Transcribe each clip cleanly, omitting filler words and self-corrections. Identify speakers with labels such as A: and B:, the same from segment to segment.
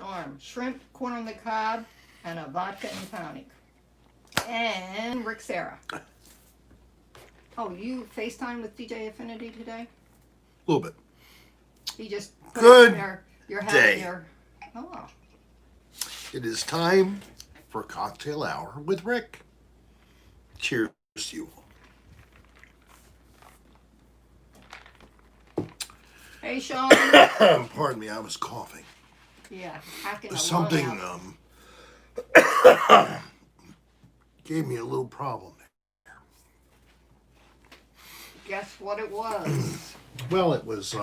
A: arm, shrimp, corn on the cob, and a vodka and tonic. And Rick Serra. Oh, you FaceTime with DJ Affinity today?
B: A little bit.
A: He just put out
B: Good
A: there you're having
B: day.
A: your. Oh,
B: It is time for cocktail hour with Rick. Cheers to you
A: hey Sean.
B: all. Pardon me, I was coughing.
A: Yeah, hacking a
B: Something
A: lung out.
B: gave me a little problem.
A: Guess what it was?
B: Well, it was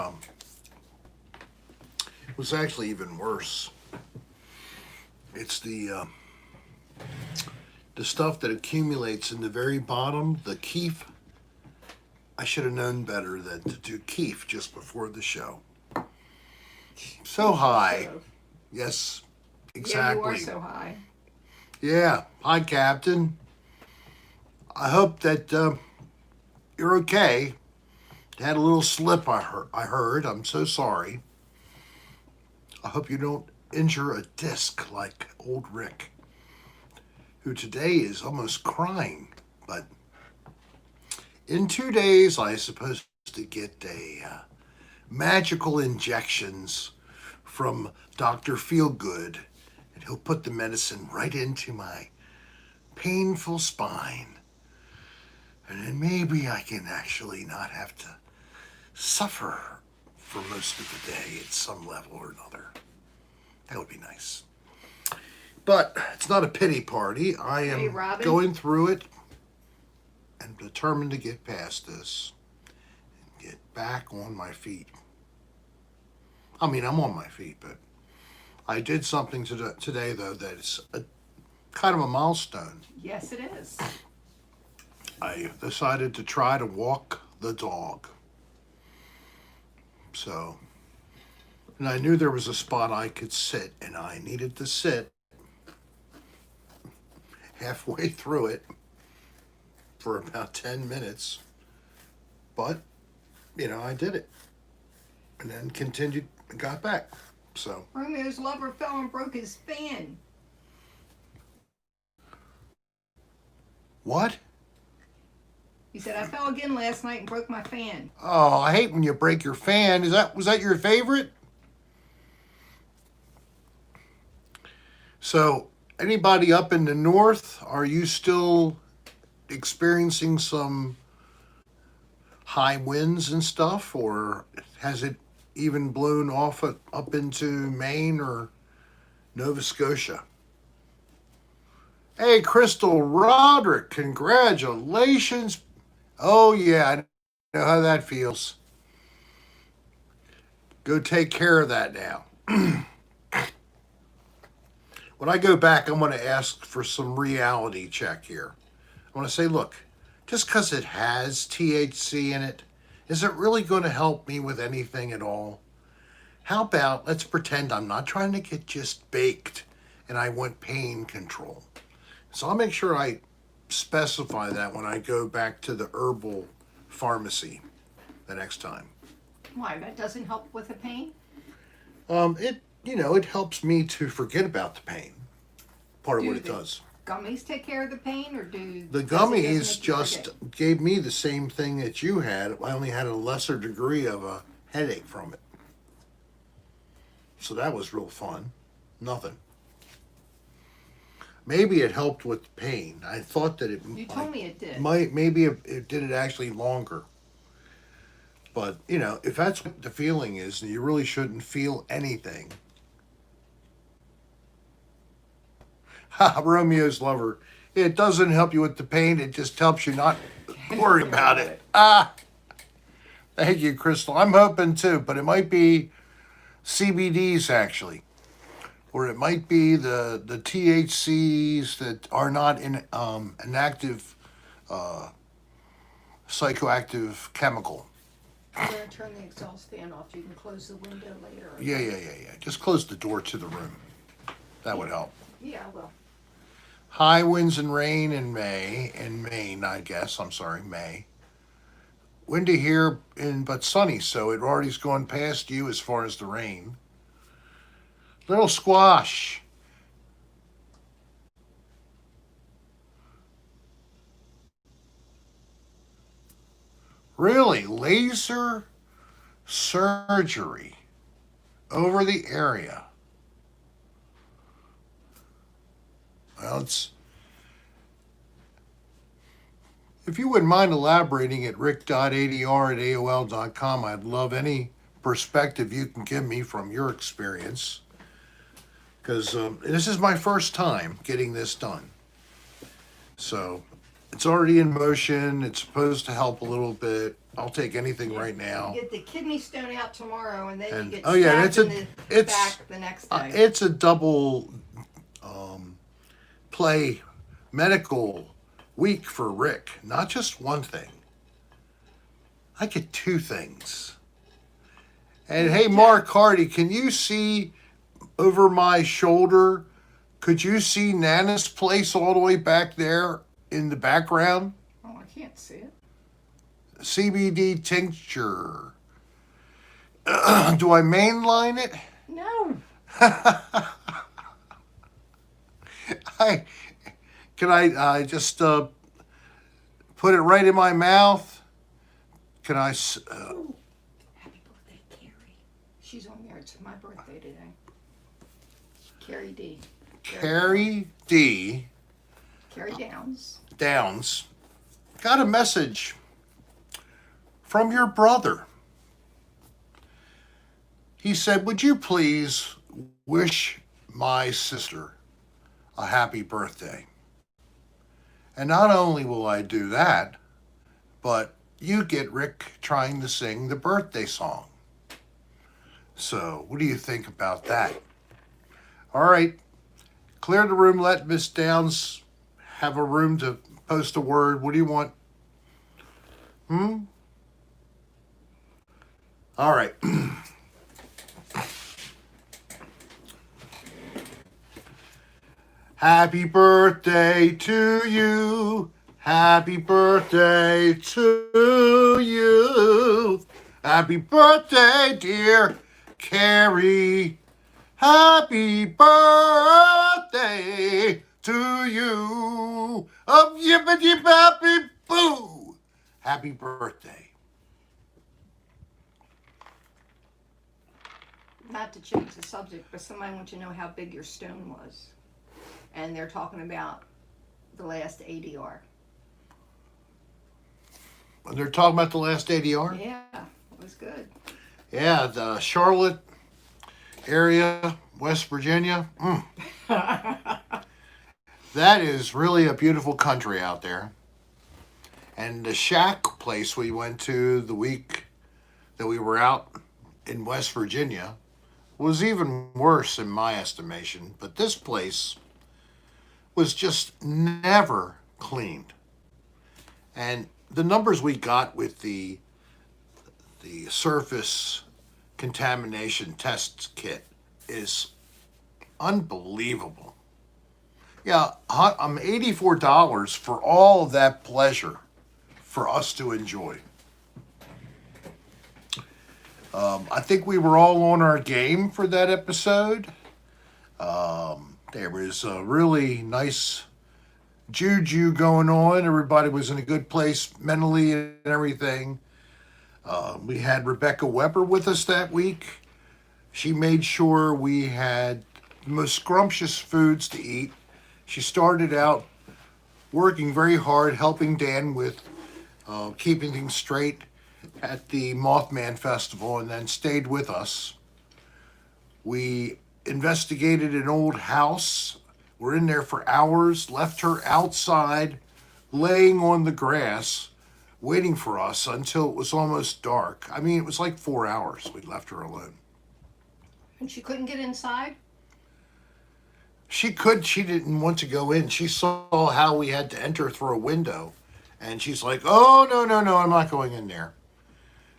B: actually even worse. It's the stuff that accumulates in the very bottom, the keef. I should have known better than to do keef just before the show. So high. Yes, exactly.
A: Yeah, you are so high.
B: Yeah. Hi, Captain. I hope that you're okay. Had a little slip, I heard. I'm so sorry. I hope you don't injure a disc like old Rick, who today is almost crying. But in 2 days, I'm supposed to get a magical injections from Dr. Feelgood, and he'll put the medicine right into my painful spine. And then maybe I can actually not have to suffer for most of the day at some level or another. That would be nice. But it's not a pity party. I am going through it and determined to get past this and get back on my feet. I mean, I'm on my feet, but I did something today, though, that's kind of a milestone.
A: Yes, it is.
B: I decided to try to walk the dog. So, and I knew there was a spot I could sit, and I needed to sit halfway through it for about 10 minutes. But, I did it. And then continued and got back. So.
A: Romeo's lover fell and broke his fan.
B: What?
A: He said, I fell again last night and broke my fan.
B: Oh, I hate when you break your fan. Was that your favorite? So, anybody up in the north, are you still experiencing some high winds and stuff, or has it even blown off up into Maine or Nova Scotia? Hey, Crystal Roderick, congratulations. Oh, yeah, I know how that feels. Go take care of that now. When I go back, I'm going to ask for some reality check here. I want to say, look, just because it has THC in it, is it really going to help me with anything at all? How about, let's pretend I'm not trying to get just baked and I want pain control. So I'll make sure I specify that when I go back to the herbal pharmacy the next time.
A: Why, that doesn't help with the pain?
B: It helps me to forget about the pain. Part of what it does.
A: Gummies take care of the pain, or do
B: the gummies just gave me the same thing that you had. I only had a lesser degree of a headache from it. So that was real fun. Nothing. Maybe it helped with the pain. I thought that it.
A: You told me it did.
B: Maybe it did it actually longer. But if that's what the feeling is, then you really shouldn't feel anything. Ha! Romeo's lover. It doesn't help you with the pain. It just helps you not worry about it. Thank you, Crystal. I'm hoping too, but it might be CBDs actually. Or it might be the THCs that are not in an active psychoactive chemical.
A: I'm going to turn the exhaust fan off. You can close the window later.
B: Yeah. Just close the door to the room. That would help.
A: Yeah, I will.
B: High winds and rain in Maine, I guess. I'm sorry, May. Windy here, but sunny, so it already's gone past you as far as the rain. Little squash. Really? Laser surgery over the area. Well, if you wouldn't mind elaborating at rick.adr@aol.com, I'd love any perspective you can give me from your experience. Because this is my first time getting this done. So it's already in motion. It's supposed to help a little bit. I'll take anything right now.
A: You get the kidney stone out tomorrow, and then you get
B: it's
A: stabbed in the back the next day.
B: It's a double play medical week for Rick. Not just one thing. I get two things. And hey, Mark Hardy, can you see over my shoulder? Could you see Nana's place all the way back there in the background?
A: Oh, I can't see it.
B: CBD tincture. Do I mainline it?
A: No.
B: Can I just put it right in my mouth? Can I?
A: Happy birthday, Carrie. She's on there. It's my birthday today. Carrie D.
B: Carrie D.
A: Carrie Downs.
B: Downs got a message from your brother. He said, "Would you please wish my sister a happy birthday? And not only will I do that, but you get Rick trying to sing the birthday song." So, what do you think about that? All right, clear the room. Let Miss Downs have a room to post a word. What do you want? All right. Happy birthday to you. Happy birthday to you. Happy birthday, dear Carrie. Happy birthday to you. Yippity happy boo. Happy birthday.
A: Not to change the subject, but somebody wants to know how big your stone was. And they're talking about the last ADR.
B: They're talking about the last ADR?
A: Yeah, it was good.
B: Yeah, the Charlotte area, West Virginia. That is really a beautiful country out there. And the shack place we went to the week that we were out in West Virginia was even worse in my estimation. But this place was just never cleaned. And the numbers we got with the surface contamination test kit is unbelievable. Yeah, I'm $84 for all of that pleasure for us to enjoy. I think we were all on our game for that episode. There was a really nice juju going on. Everybody was in a good place mentally and everything. We had Rebecca Weber with us that week. She made sure we had the most scrumptious foods to eat. She started out working very hard, helping Dan with keeping things straight at the Mothman Festival, and then stayed with us. We investigated an old house. We're in there for hours, left her outside, laying on the grass, waiting for us until it was almost dark. I mean, it was like 4 hours we left her alone.
A: And she couldn't get inside?
B: She didn't want to go in. She saw how we had to enter through a window. And she's like, "Oh, no, I'm not going in there."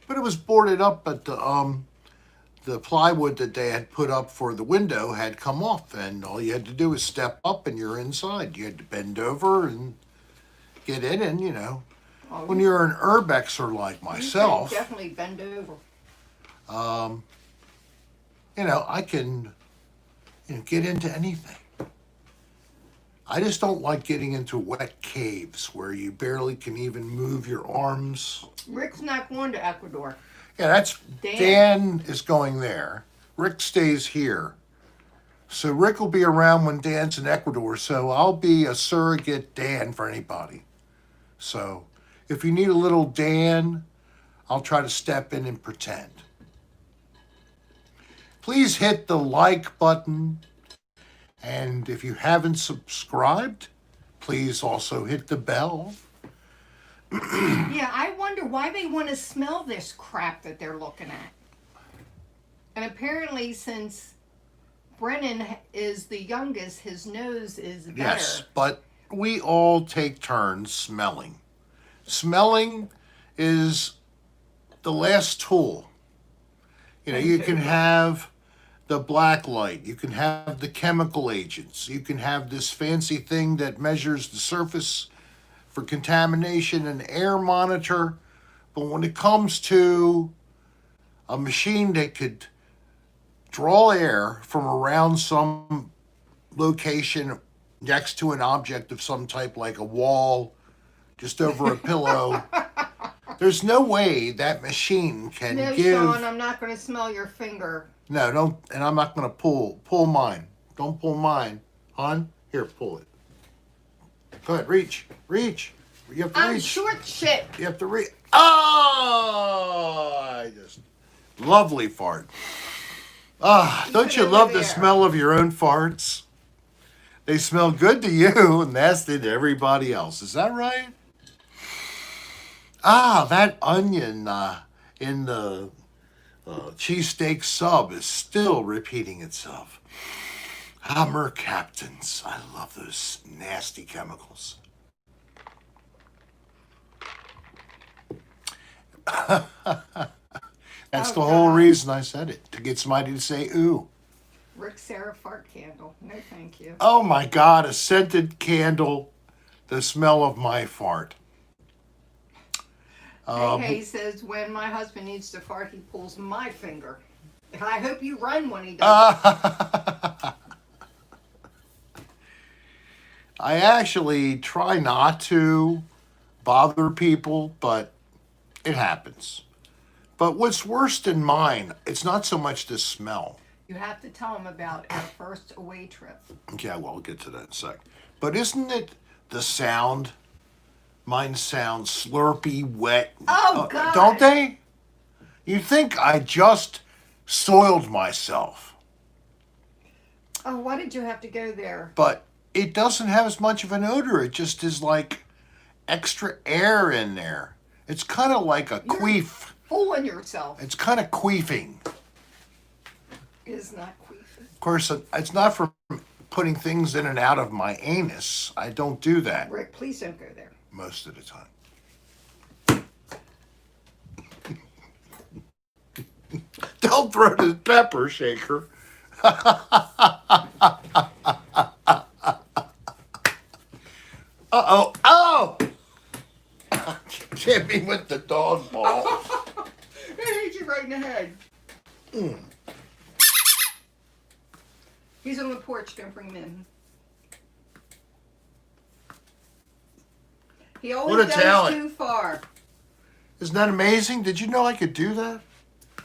B: But it was boarded up, but the plywood that they had put up for the window had come off. And all you had to do was step up and you're inside. You had to bend over and get in. And, when you're an urbexer like myself,
A: you definitely bend over.
B: I can get into anything. I just don't like getting into wet caves where you barely can even move your arms.
A: Rick's not going to Ecuador.
B: Yeah, that's
A: Dan.
B: Dan is going there. Rick stays here. So Rick will be around when Dan's in Ecuador, so I'll be a surrogate Dan for anybody. So if you need a little Dan, I'll try to step in and pretend. Please hit the like button. And if you haven't subscribed, please also hit the bell.
A: Yeah, I wonder why they want to smell this crap that they're looking at. And apparently, since Brennan is the youngest, his nose is better.
B: Yes, but we all take turns smelling. Smelling is the last tool. You can have the black light, you can have the chemical agents, you can have this fancy thing that measures the surface for contamination, an air monitor. But when it comes to a machine that could draw air from around some location next to an object of some type, like a wall, just over a pillow, there's no way that machine can
A: No,
B: give...
A: Sean, I'm not going to smell your finger.
B: No, don't, and I'm not going to pull mine. Don't pull mine. Hon, here, pull it. Go ahead, reach. You have to
A: I'm
B: reach.
A: short shit.
B: You have to reach. Oh, I just... Lovely fart. Don't you love the smell of your own farts? They smell good to you and nasty to everybody else. Is that right? That onion in the cheesesteak sub is still repeating itself. Mercaptans. I love those nasty chemicals. That's the whole reason I said it, to get somebody to say ooh.
A: Rick Serra fart candle. No, thank you.
B: Oh my God, a scented candle, the smell of my fart.
A: Hey says, when my husband needs to fart, he pulls my finger. I hope you run when he does.
B: I actually try not to bother people, but it happens. But what's worse than mine, it's not so much the smell.
A: You have to tell him about our first away trip.
B: Okay, well, I'll get to that in a sec. But isn't it the sound? Mine sounds slurpy, wet.
A: Oh, God.
B: Don't they? You think I just soiled myself.
A: Oh, why did you have to go there?
B: But it doesn't have as much of an odor. It just is like extra air in there. It's kind of like a queef.
A: Fooling yourself.
B: It's kind of queefing.
A: It is not queefing.
B: Of course, it's not for putting things in and out of my anus. I don't do that.
A: Rick, please don't go there.
B: Most of the time. Don't throw the pepper shaker. Uh-oh. Oh! Hit me with the dog ball.
A: It hit you right in the head. He's on the porch. Don't bring him in. He always goes
B: talent.
A: too far.
B: Isn't that amazing? Did you know I could do that?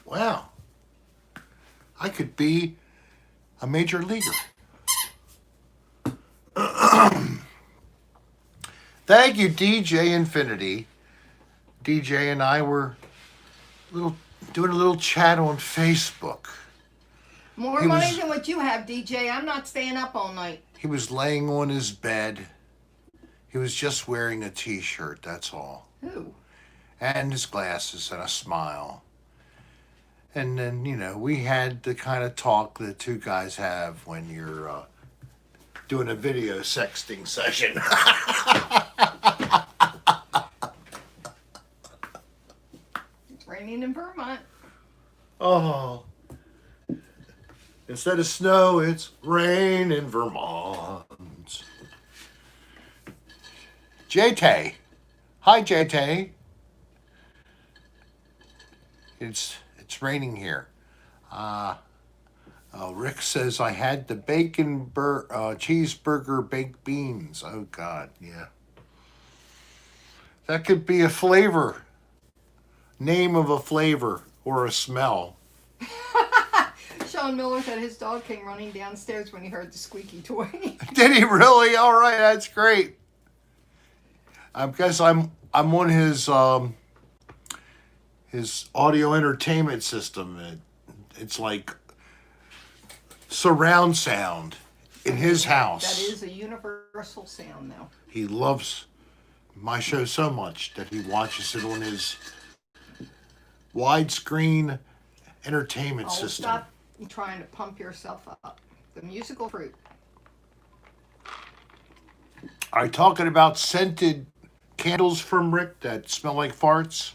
B: Wow. I could be a major leaguer. Thank you, DJ Infinity. DJ and I were doing a little chat on Facebook.
A: More money than what you have, DJ. I'm not staying up all night.
B: He was laying on his bed. He was just wearing a t-shirt, that's all.
A: Who?
B: And his glasses and a smile. And then, we had the kind of talk that two guys have when you're doing a video sexting session.
A: It's raining in Vermont.
B: Oh. Instead of snow, it's rain in Vermont. JT. Hi, JT. It's raining here. Rick says I had the cheeseburger baked beans. Oh God, yeah. That could be a flavor, name of a flavor or a smell.
A: Sean Miller said his dog came running downstairs when he heard the squeaky toy.
B: Did he really? All right, that's great. I guess I'm on his audio entertainment system. It's like surround sound in his house.
A: That is a universal sound now.
B: He loves my show so much that he watches it on his widescreen entertainment system.
A: Stop trying to pump yourself up. The musical fruit.
B: Are you talking about scented candles from Rick that smell like farts?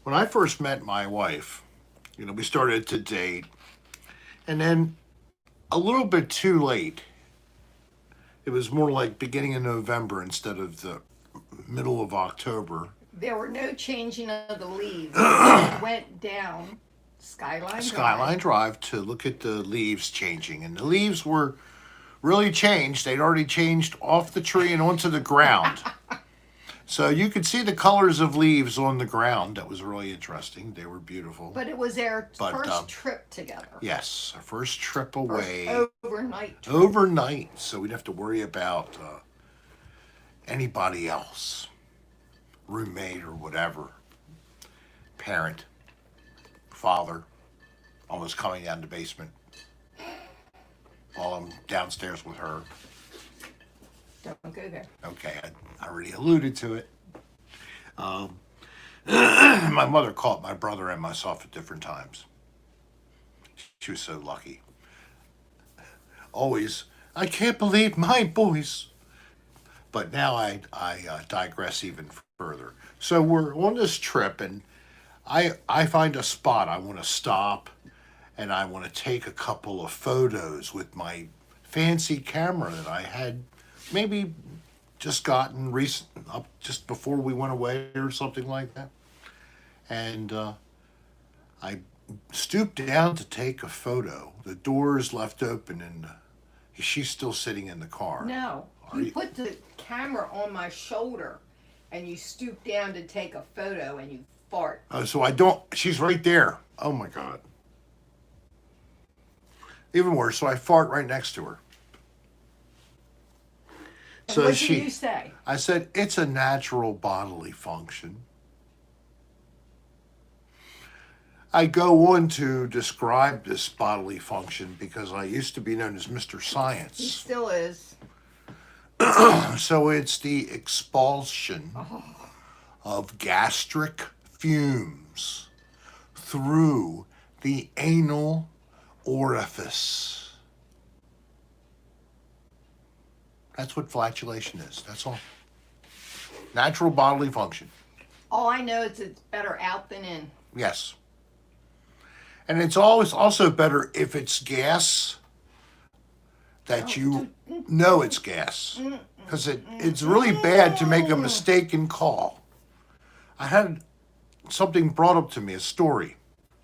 B: When I first met my wife, we started to date, and then a little bit too late. It was more like beginning of November instead of the middle of October.
A: There were no changing of the leaves. We went down Skyline
B: Drive to look at the leaves changing, and the leaves were really changed. They'd already changed off the tree and onto the ground. So you could see the colors of leaves on the ground. That was really interesting. They were beautiful.
A: But it was their first trip together.
B: Yes, our first trip away.
A: Overnight trip.
B: Overnight. So we'd have to worry about anybody else. Roommate or whatever. Parent. Father. Almost coming down the basement. While I'm downstairs with her.
A: Don't go there.
B: Okay, I already alluded to it. My mother caught my brother and myself at different times. She was so lucky. Always, I can't believe my boys. But now I digress even further. So we're on this trip, and I find a spot I want to stop, and I want to take a couple of photos with my fancy camera that I had maybe just gotten up just before we went away or something like that. And I stooped down to take a photo. The door is left open, and she's still sitting in the car.
A: No, you put the camera on my shoulder, and you stoop down to take a photo, and you fart.
B: Oh, so I don't. She's right there. Oh my God. Even worse. So I fart right next to her.
A: And
B: so
A: what did you say?
B: I said, it's a natural bodily function. I go on to describe this bodily function because I used to be known as Mr. Science.
A: He still is.
B: So it's the expulsion of gastric fumes through the anal orifice. That's what flatulation is. That's all. Natural bodily function.
A: All I know is it's better out than in.
B: Yes. And it's always also better if it's gas that you know it's gas. Because it's really bad to make a mistaken call. I had something brought up to me, a story.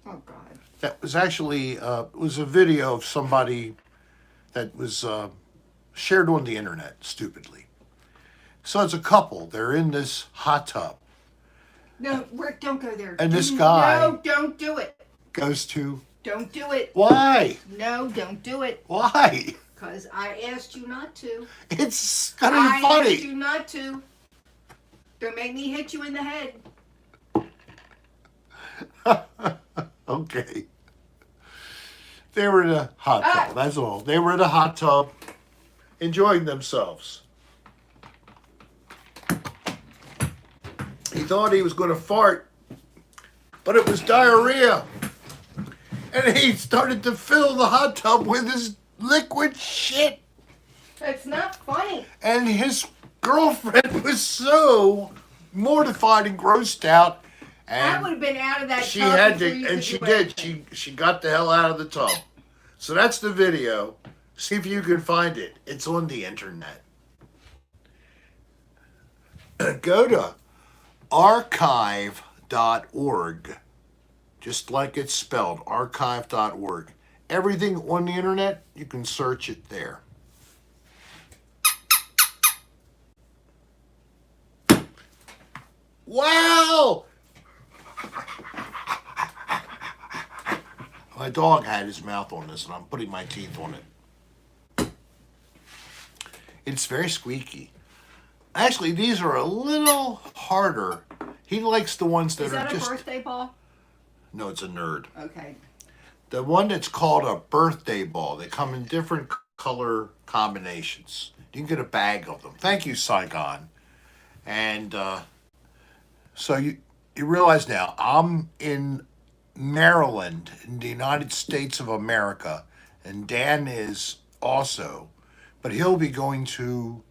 A: Oh, God.
B: That was actually, it was a video of somebody that was shared on the internet, stupidly. So it's a couple. They're in this hot tub.
A: No, Rick, don't go there.
B: And this guy...
A: No, don't do it.
B: Goes to...
A: Don't do it.
B: Why?
A: No, don't do it.
B: Why?
A: Because I asked you not to.
B: It's gonna be funny.
A: I asked you not to. Don't make me hit you in the head.
B: Okay. They were in a hot tub, that's all. They were in a hot tub, enjoying themselves. He thought he was going to fart, but it was diarrhea. And he started to fill the hot tub with his liquid shit.
A: It's not funny.
B: And his girlfriend was so mortified and grossed out. And
A: I would have been out of that
B: she
A: tub
B: had
A: before
B: to,
A: you
B: and
A: could
B: she
A: do
B: did.
A: anything.
B: She got the hell out of the tub. So that's the video. See if you can find it. It's on the internet. Go to archive.org just like it's spelled, archive.org. Everything on the internet, you can search it there. Wow! My dog had his mouth on this, and I'm putting my teeth on it. It's very squeaky. Actually, these are a little harder. He likes the ones that
A: Is
B: are
A: that
B: just...
A: a birthday ball?
B: No, it's a nerd.
A: Okay.
B: The one that's called a birthday ball. They come in different color combinations. You can get a bag of them. Thank you, Saigon. And so you realize now, I'm in Maryland, in the United States of America, and Dan is also, but he'll be going to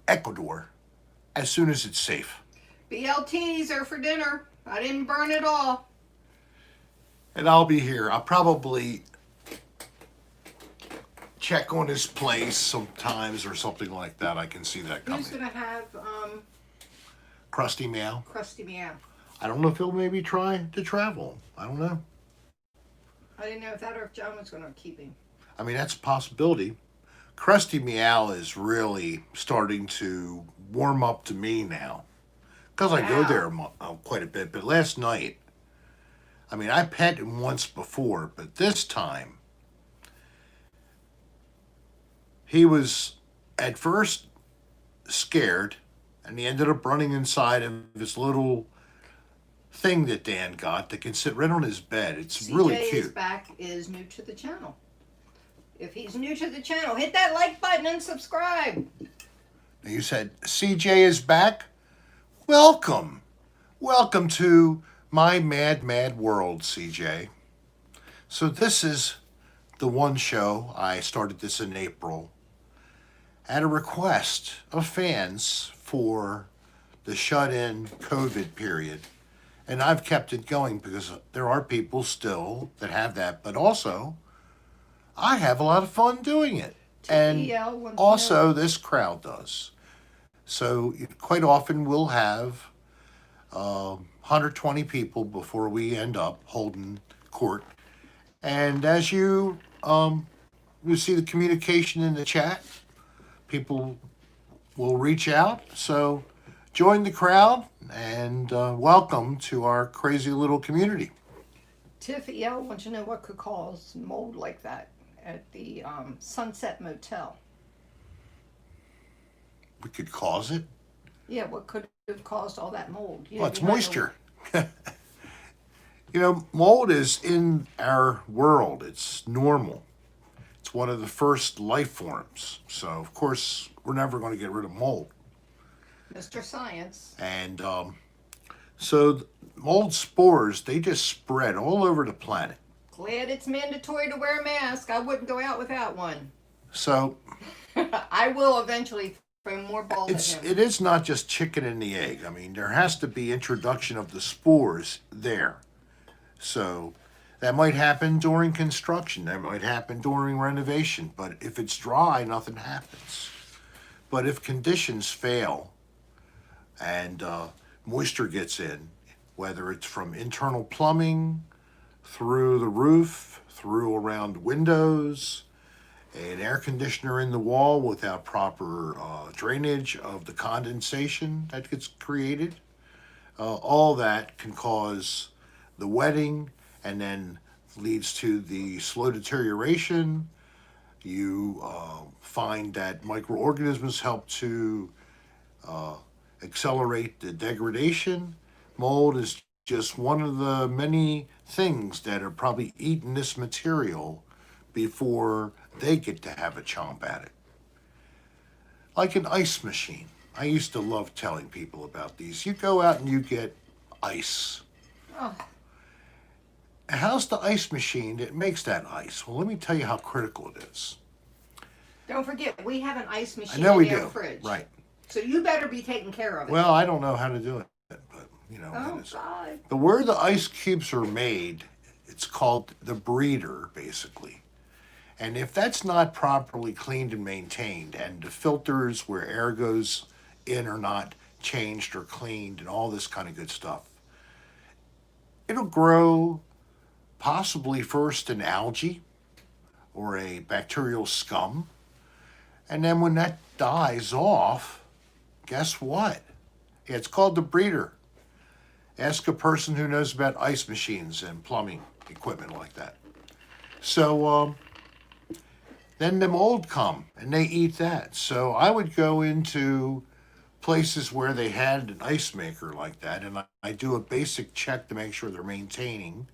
B: Ecuador as soon as it's safe.
A: BLTs are for dinner. I didn't burn it all.
B: And I'll be here. I'll probably check on his place sometimes or something like that. I can see that coming.
A: Who's gonna have
B: Krusty Meow.
A: Krusty Meow?
B: I don't know if he'll maybe try to travel. I don't know.
A: I didn't know if that or if John was gonna keep him.
B: I mean, that's a possibility. Krusty Meow is really starting to warm up to me now. Because I go there quite a bit. But last night, I mean, I pet him once before, but this time, he was at first scared, and he ended up running inside of his little thing that Dan got that can sit right on his bed. It's really cute.
A: CJ is back, is new to the channel. If he's new to the channel, hit that like button and subscribe.
B: You said CJ is back? Welcome. Welcome to my mad, mad world, CJ. So this is the one show. I started this in April at a request of fans for the shut-in COVID period. And I've kept it going because there are people still that have that, but also I have a lot of fun doing it. And also this crowd does. So quite often we'll have 120 people before we end up holding court. And as you see the communication in the chat, people will reach out. So join the crowd and welcome to our crazy little community.
A: Tiff EL wants to know what could cause mold like that at the Sunset Motel.
B: We could cause it.
A: Yeah, what could have caused all that mold?
B: Well, it's moisture. Mold is in our world. It's normal. It's one of the first life forms. So, of course, we're never going to get rid of mold.
A: Mr. Science.
B: And so mold spores, they just spread all over the planet.
A: Glad it's mandatory to wear a mask. I wouldn't go out without one.
B: So
A: I will eventually throw more balls at him.
B: It is not just chicken and the egg. I mean, there has to be introduction of the spores there. So that might happen during construction. That might happen during renovation. But if it's dry, nothing happens. But if conditions fail and moisture gets in, whether it's from internal plumbing, through the roof, through around windows, an air conditioner in the wall without proper drainage of the condensation that gets created, all that can cause the wetting and then leads to the slow deterioration. You find that microorganisms help to accelerate the degradation. Mold is just one of the many things that are probably eating this material before they get to have a chomp at it. Like an ice machine. I used to love telling people about these. You go out and you get ice.
A: Oh.
B: How's the ice machine that makes that ice? Well, let me tell you how critical it is.
A: Don't forget, we have an ice machine
B: in
A: our fridge.
B: Right.
A: So you better be taking care of it.
B: Well, I don't know how to do it, but
A: Oh, God.
B: The where the ice cubes are made, it's called the breeder, basically. And if that's not properly cleaned and maintained, and the filters where air goes in are not changed or cleaned, and all this kind of good stuff, it'll grow possibly first an algae or a bacterial scum. And then when that dies off, guess what? It's called the breeder. Ask a person who knows about ice machines and plumbing equipment like that. So then the mold come and they eat that. So I would go into places where they had an ice maker like that, and I do a basic check to make sure they're maintaining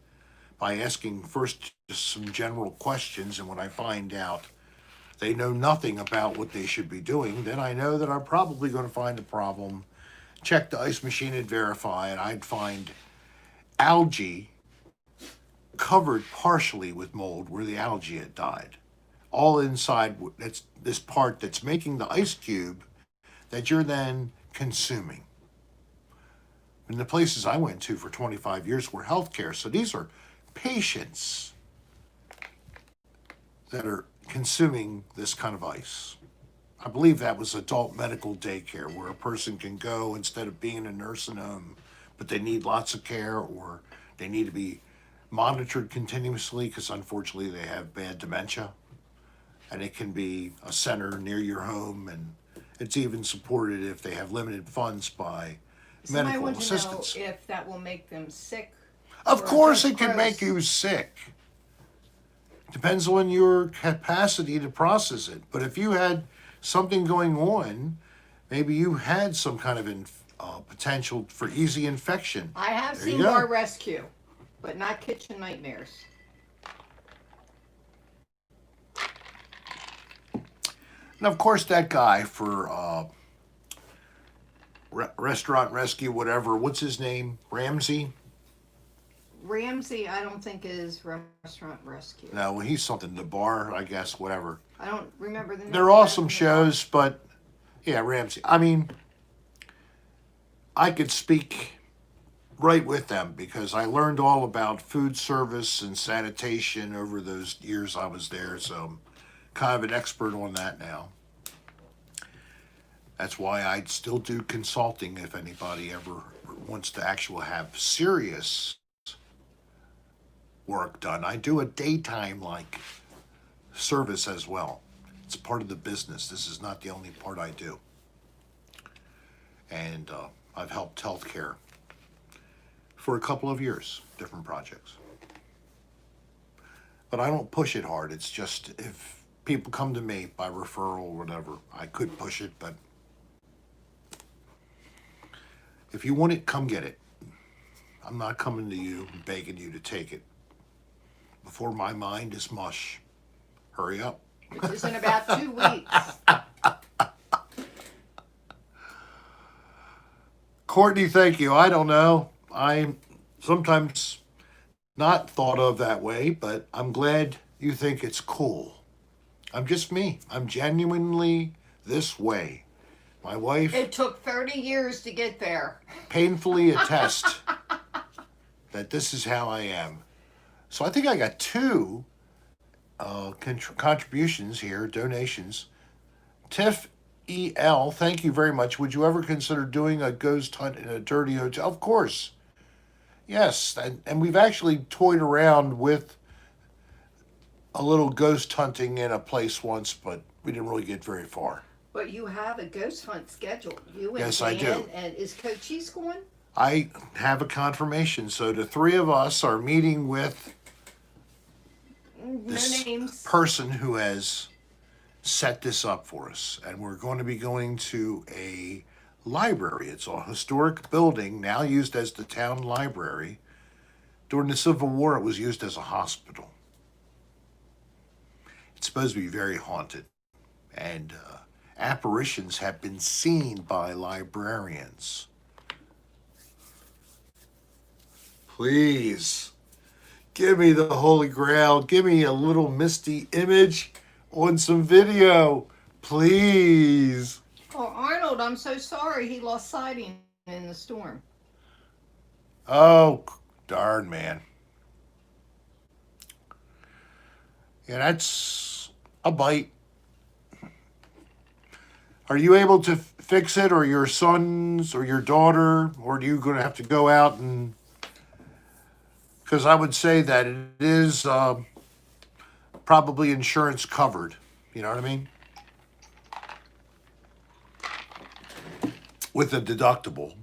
B: by asking first just some general questions. And when I find out they know nothing about what they should be doing, then I know that I'm probably going to find a problem. Check the ice machine and verify, and I'd find algae covered partially with mold where the algae had died. All inside that's this part that's making the ice cube that you're then consuming. And the places I went to for 25 years were healthcare. So these are patients that are consuming this kind of ice. I believe that was adult medical daycare where a person can go instead of being in a nursing home, but they need lots of care or they need to be monitored continuously because unfortunately they have bad dementia. And it can be a center near your home, and it's even supported if they have limited funds by
A: Somebody
B: medical
A: wants to know
B: assistance.
A: if that will make them sick.
B: Of
A: or
B: course,
A: just
B: it can
A: gross.
B: make you sick. Depends on your capacity to process it. But if you had something going on, maybe you had some kind of potential for easy infection.
A: I have
B: There you
A: seen
B: go.
A: bar rescue, but not kitchen nightmares.
B: And of course, that guy for restaurant rescue, whatever. What's his name? Ramsey?
A: Ramsey, I don't think is restaurant rescue.
B: No, well, he's something. The bar, I guess, whatever.
A: I don't remember the name.
B: They're awesome shows, but yeah, Ramsey. I mean, I could speak right with them because I learned all about food service and sanitation over those years I was there. So I'm kind of an expert on that now. That's why I'd still do consulting if anybody ever wants to actually have serious work done. I do a daytime like service as well. It's part of the business. This is not the only part I do. And I've helped healthcare for a couple of years, different projects. But I don't push it hard. It's just if people come to me by referral or whatever, I could push it, but if you want it, come get it. I'm not coming to you and begging you to take it. Before my mind is mush. Hurry up.
A: Which is in about 2 weeks.
B: Courtney, thank you. I don't know. I'm sometimes not thought of that way, but I'm glad you think it's cool. I'm just me. I'm genuinely this way. My wife
A: It took 30 years to get there.
B: painfully attests that this is how I am. So I think I got two contributions here, donations. Tiff EL, thank you very much. Would you ever consider doing a ghost hunt in a dirty hotel? Of course. Yes, and we've actually toyed around with a little ghost hunting in a place once, but we didn't really get very far.
A: But you have a ghost hunt scheduled. You and
B: Yes, I
A: Dan,
B: do.
A: And is Coach Cheese going?
B: I have a confirmation. So the three of us are meeting with
A: No
B: this
A: names.
B: person who has set this up for us. And we're going to be going to a library. It's a historic building now used as the town library. During the Civil War, it was used as a hospital. It's supposed to be very haunted. And apparitions have been seen by librarians. Please, give me the Holy Grail. Give me a little misty image on some video. Please.
A: Oh, Arnold, I'm so sorry he lost sighting in the storm.
B: Oh, darn, man. Yeah, that's a bite. Are you able to fix it, or your sons, or your daughter, or are you going to have to go out and because I would say that it is probably insurance covered. You know what I mean? With a deductible.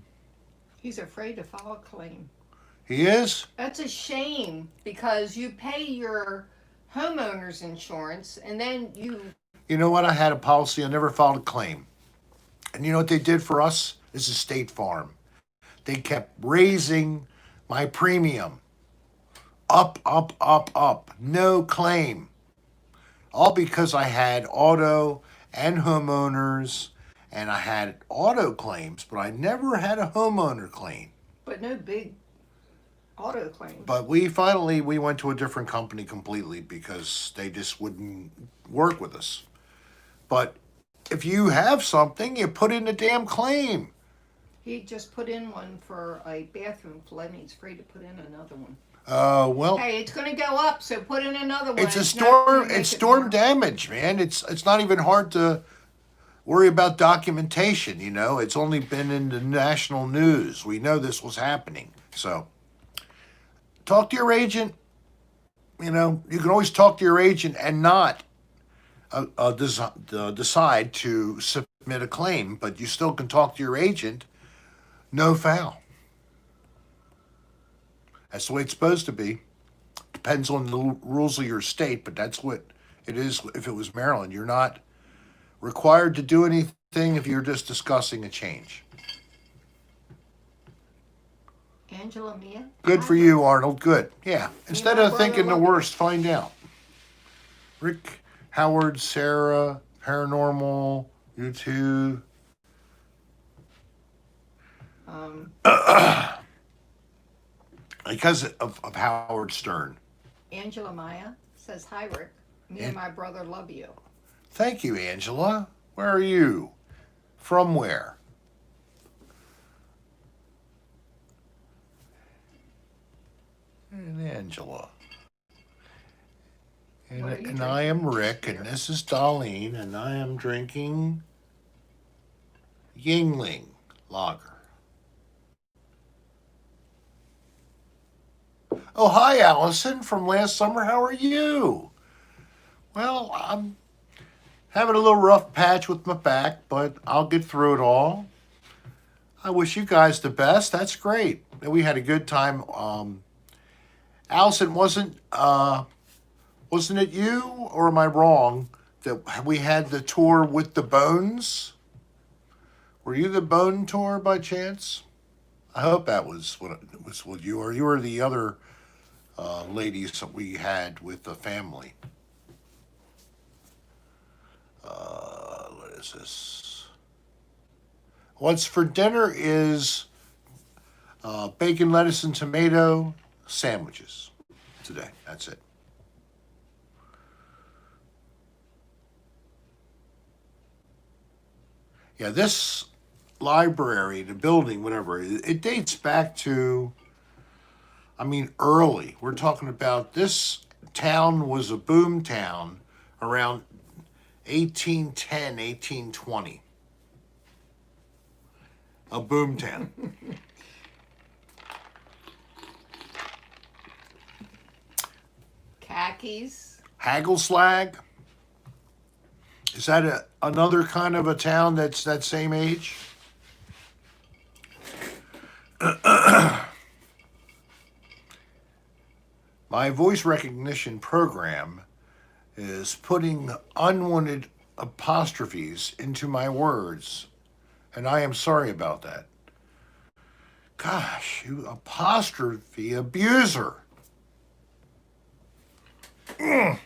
A: He's afraid to file a claim.
B: He is?
A: That's a shame because you pay your homeowner's insurance and then you.
B: You know what? I had a policy. I never filed a claim. And you know what they did for us? This is State Farm. They kept raising my premium. Up, up, up, up. No claim. All because I had auto and homeowners, and I had auto claims, but I never had a homeowner claim.
A: But no big auto claims.
B: But we went to a different company completely because they just wouldn't work with us. But if you have something, you put in a damn claim.
A: He just put in one for a bathroom flood and he's afraid to put in another one.
B: Well,
A: hey, it's going to go up, so put in another one.
B: It's a storm. It's storm damage, man. It's not even hard to worry about documentation. You know, it's only been in the national news. We know this was happening. So, talk to your agent. You know, you can always talk to your agent and not decide to submit a claim, but you still can talk to your agent. No foul. That's the way it's supposed to be. Depends on the rules of your state, but that's what it is. If it was Maryland, you're not required to do anything if you're just discussing a change.
A: Angela Mia?
B: Good for you, Arnold. Good. Yeah. Instead of thinking the worst, find out. Rick, Howard, Serra, Paranormal, YouTube. Because of Howard Stern.
A: Angela Maya says, hi, Rick. Me and my brother love you.
B: Thank you, Angela. Where are you? From where? And Angela. And I am Rick, and this is Dolline, and I am drinking Yingling Lager. Oh, hi, Allison from last summer. How are you? Well, I'm having a little rough patch with my back, but I'll get through it all. I wish you guys the best. That's great. We had a good time. Allison, wasn't it you, or am I wrong, that we had the tour with the Bones? Were you the Bone tour by chance? I hope that was what it was with you, or you were the other ladies that we had with the family. What is this? What's for dinner is bacon, lettuce, and tomato sandwiches today. That's it. Yeah, this library, the building, whatever, it dates back to, early. We're talking about this town was a boom town around 1810, 1820. A boom town.
A: Khakis.
B: Hagelslag. Is that another kind of a town that's that same age? My voice recognition program is putting unwanted apostrophes into my words, and I am sorry about that. Gosh, you apostrophe abuser.
A: Oh,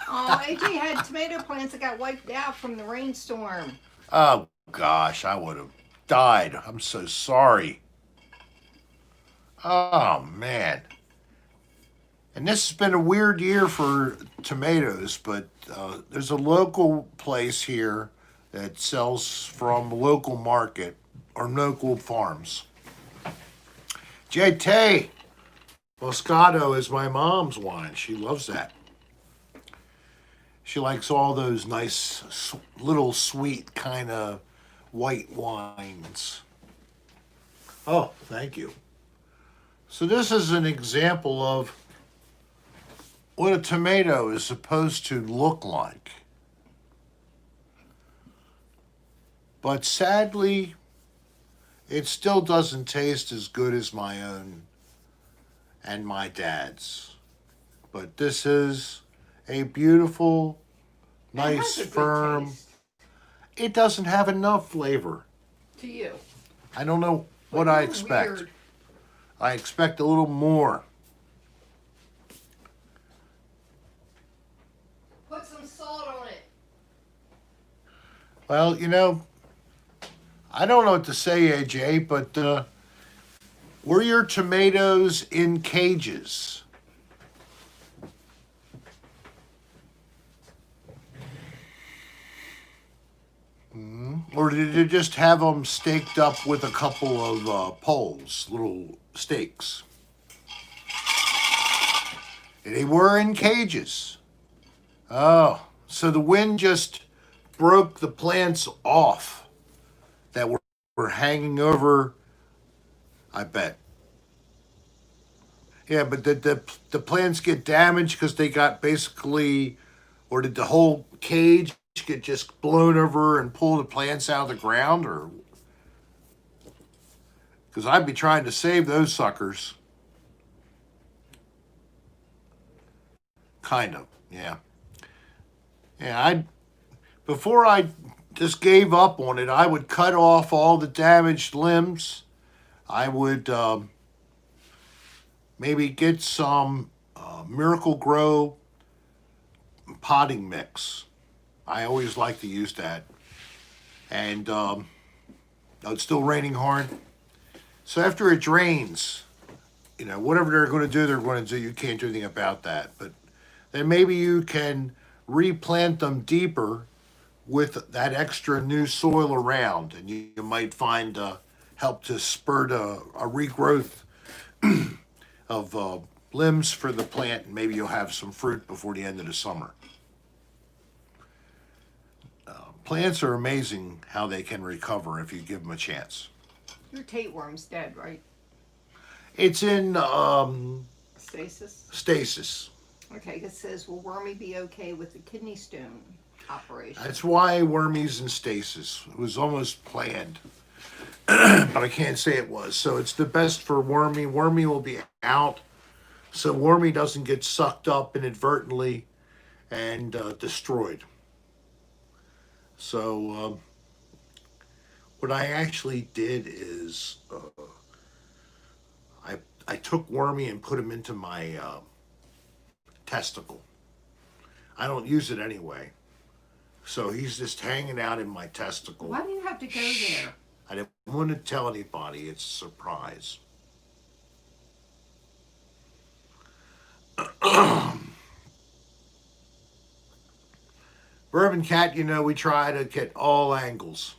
A: AJ had tomato plants that got wiped out from the rainstorm.
B: Oh, gosh, I would have died. I'm so sorry. Oh, man. And this has been a weird year for tomatoes, but there's a local place here that sells from local market or local farms. JT Moscato is my mom's wine. She loves that. She likes all those nice, little sweet kind of white wines. Oh, thank you. So this is an example of what a tomato is supposed to look like. But sadly, it still doesn't taste as good as my own and my dad's. But this is a beautiful,
A: It has
B: nice,
A: a good
B: firm.
A: taste
B: It doesn't have enough flavor.
A: to you.
B: I don't know
A: But
B: what I
A: you're
B: expect.
A: weird.
B: I expect a little more.
A: Put some salt on it.
B: Well, I don't know what to say, AJ, but were your tomatoes in cages? Or did you just have them staked up with a couple of poles, little stakes? They were in cages. Oh, so the wind just broke the plants off that were hanging over, I bet. Yeah, but did the plants get damaged because they got basically, or did the whole cage get just blown over and pull the plants out of the ground? Or because I'd be trying to save those suckers. Kind of, yeah. Yeah, before I just gave up on it, I would cut off all the damaged limbs. I would maybe get some Miracle Grow potting mix. I always like to use that. And it's still raining hard. So after it drains, whatever they're going to do, they're going to do. You can't do anything about that. But then maybe you can replant them deeper with that extra new soil around, and you might find help to spurt a regrowth of limbs for the plant, and maybe you'll have some fruit before the end of the summer. Plants are amazing how they can recover if you give them a chance.
A: Your tapeworm's dead, right?
B: It's in
A: Stasis?
B: stasis.
A: Okay, it says, will Wormy be okay with the kidney stone operation?
B: That's why Wormy's in stasis. It was almost planned, but I can't say it was. So it's the best for Wormy. Wormy will be out, so Wormy doesn't get sucked up inadvertently and destroyed. So what I actually did is I took Wormy and put him into my testicle. I don't use it anyway. So he's just hanging out in my testicle.
A: Why do you have to go there?
B: I didn't want to tell anybody. It's a surprise. Bourbon Cat, we try to get all angles.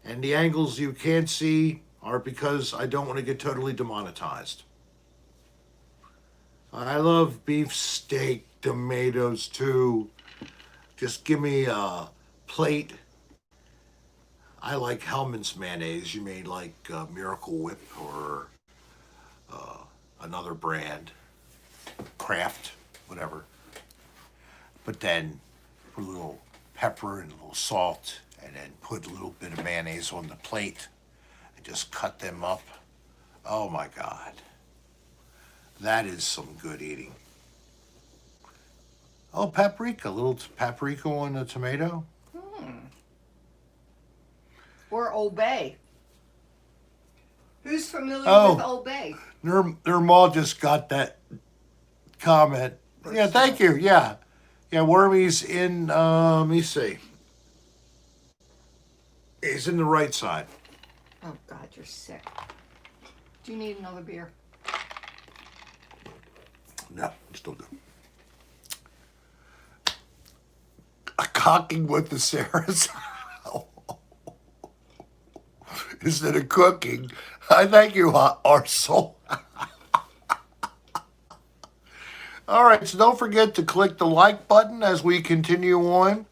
B: And the angles you can't see are because I don't want to get totally demonetized. I love beef steak, tomatoes too. Just give me a plate. I like Hellman's mayonnaise. You may like Miracle Whip or another brand, Kraft, whatever. But then put a little pepper and a little salt, and then put a little bit of mayonnaise on the plate, and just cut them up. Oh my God. That is some good eating. Oh, paprika, a little paprika on a tomato.
A: Or Obey. Who's familiar with Obey?
B: Nirmal just got that comment. Yeah, thank you. Yeah. Yeah, Wormy's in, let me see. He's in the right side.
A: Oh, God, you're sick. Do you need another beer?
B: No, I'm still good. A cocking with the Serras. Instead of cooking. I thank you, Arsel. All right, so don't forget to click the like button as we continue on.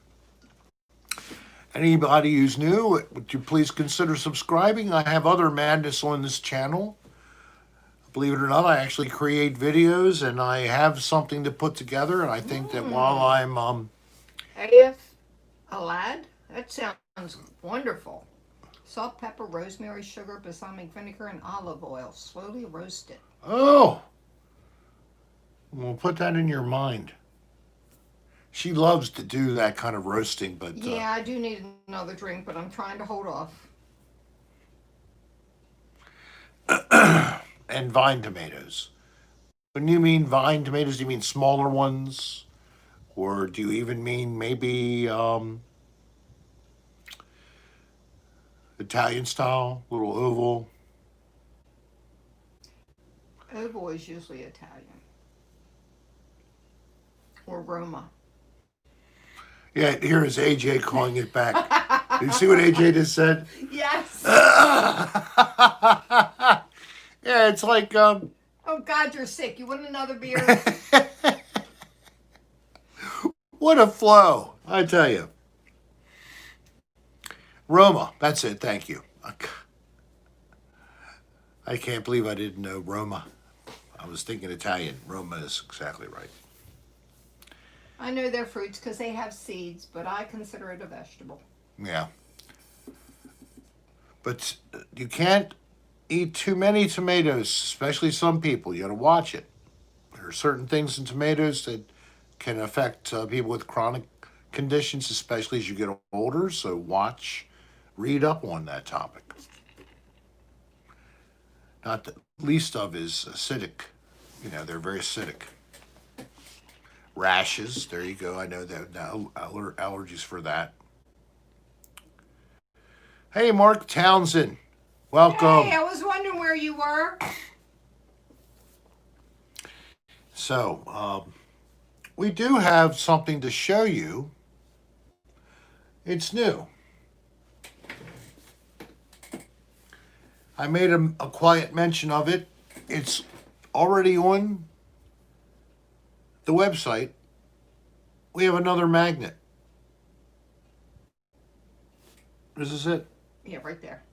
B: Anybody who's new, would you please consider subscribing? I have other madness on this channel. believe it or not, I actually create videos and I have something to put together. And I think that while I'm
A: AF a lad? That sounds wonderful. Salt, pepper, rosemary, sugar, balsamic vinegar, and olive oil. Slowly roast it.
B: oh, we'll put that in your mind. She loves to do that kind of roasting, but
A: Yeah, I do need another drink, but I'm trying to hold off.
B: and vine tomatoes. When you mean vine tomatoes, do you mean smaller ones, or do you even mean maybe Italian style, little oval?
A: Oval is usually Italian. Or Roma.
B: Yeah, here is AJ calling it back. Did you see what AJ just said?
A: Yes.
B: Yeah, it's like
A: Oh God, you're sick. You want another beer?
B: what a flow, I tell you. Roma, that's it. Thank you. I can't believe I didn't know Roma. I was thinking Italian. Roma is exactly right.
A: I know they're fruits because they have seeds, but I consider it a vegetable.
B: Yeah. But you can't eat too many tomatoes, especially some people. You got to watch it. There are certain things in tomatoes that can affect people with chronic conditions, especially as you get older. So read up on that topic. Not the least of is acidic. You know, they're very acidic. Rashes, there you go. I know that now allergies for that. Hey, Mark Townsend. Welcome.
A: Hey, I was wondering where you were.
B: So, we do have something to show you. It's new. I made a quiet mention of it. It's already on the website. We have another magnet. This is it.
A: Yeah, right there.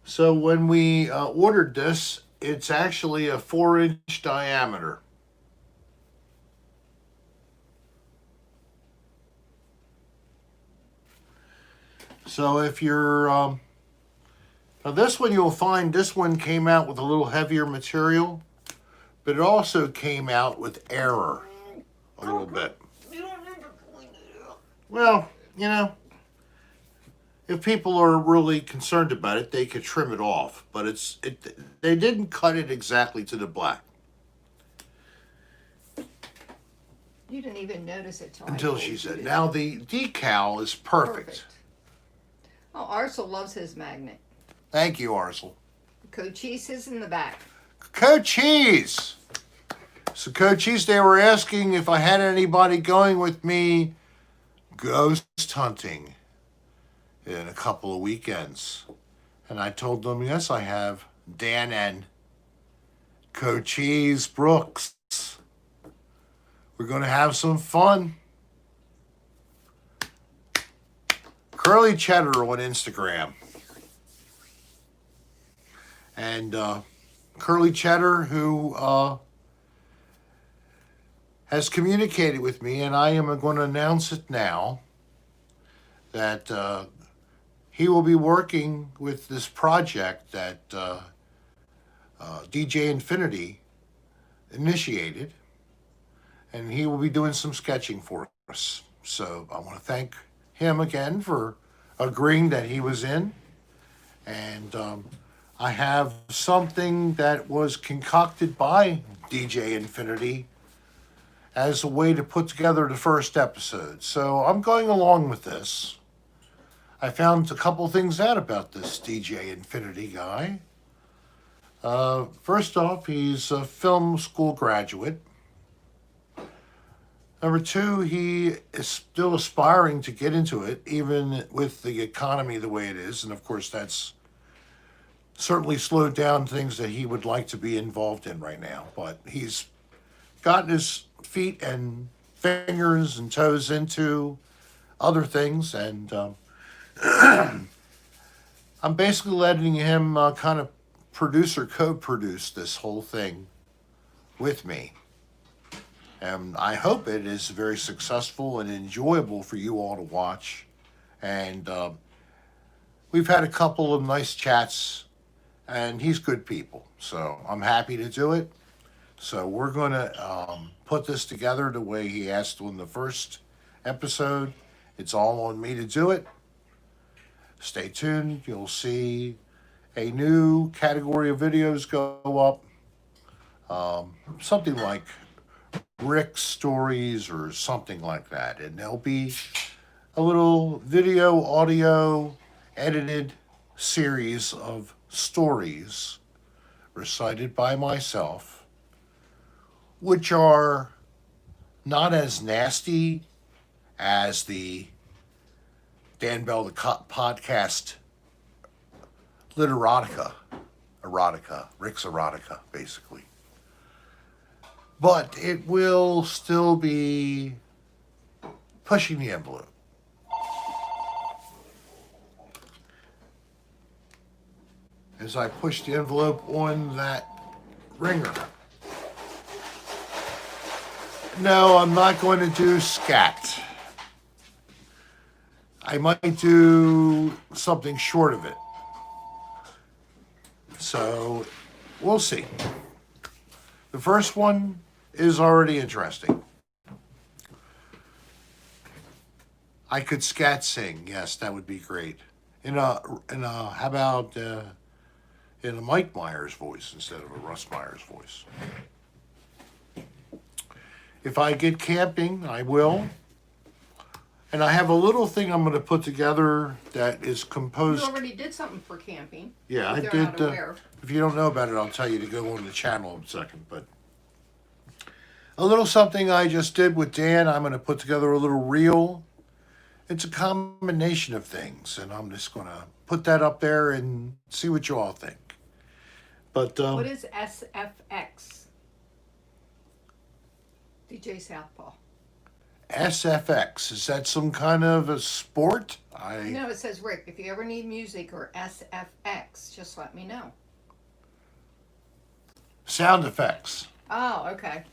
B: So when we ordered this, it's actually a 4-inch diameter. So if you're, now this one you'll find, this one came out with a little heavier material, but it also came out with error a little bit. Well, you know, if people are really concerned about it, they could trim it off, but they didn't cut it exactly to the black.
A: You didn't even notice it
B: until she said. Now the decal is perfect.
A: Oh, Arcel loves his magnet.
B: Thank you, Arcel.
A: Cochise is in the back.
B: Cochise! So Cochise, they were asking if I had anybody going with me ghost hunting in a couple of weekends. And I told them, yes, I have. Dan and Cochise Brooks. We're going to have some fun. Curly Cheddar on Instagram. And Curly Cheddar, who has communicated with me, and I am going to announce it now, that he will be working with this project that DJ Infinity initiated, and he will be doing some sketching for us. So I want to thank him again for agreeing that he was in. And I have something that was concocted by DJ Infinity as a way to put together the first episode. So I'm going along with this. I found a couple things out about this DJ Infinity guy. First off, he's a film school graduate. Number two, he is still aspiring to get into it, even with the economy the way it is. And of course, that's certainly slowed down things that he would like to be involved in right now. But he's gotten his feet and fingers and toes into other things. And I'm basically letting him kind of produce or co-produce this whole thing with me. And I hope it is very successful and enjoyable for you all to watch. And we've had a couple of nice chats, and he's good people. So I'm happy to do it. So we're going to put this together the way he asked on the first episode. It's all on me to do it. Stay tuned. You'll see a new category of videos go up. Something like Rick's stories or something like that. And there'll be a little video, audio, edited series of stories recited by myself, which are not as nasty as the Dan Bell the podcast Literotica, Rick's erotica, basically. But it will still be pushing the envelope. As I push the envelope on that ringer. No, I'm not going to do scat. I might do something short of it. So, we'll see. The first one is already interesting. I could scat sing. Yes, that would be great. How about in a Mike Myers voice instead of a Russ Myers voice? If I get camping, I will. And I have a little thing I'm going to put together that is composed.
A: You already did something for camping.
B: Yeah, I
A: they're
B: did.
A: not aware.
B: If you don't know about it, I'll tell you to go on the channel in a second. But a little something I just did with Dan. I'm going to put together a little reel. It's a combination of things, and I'm just going to put that up there and see what you all think. But
A: What is SFX? DJ Southpaw.
B: SFX, is that some kind of a sport?
A: No, it says, Rick, if you ever need music or SFX, just let me know.
B: Sound effects.
A: Oh, okay.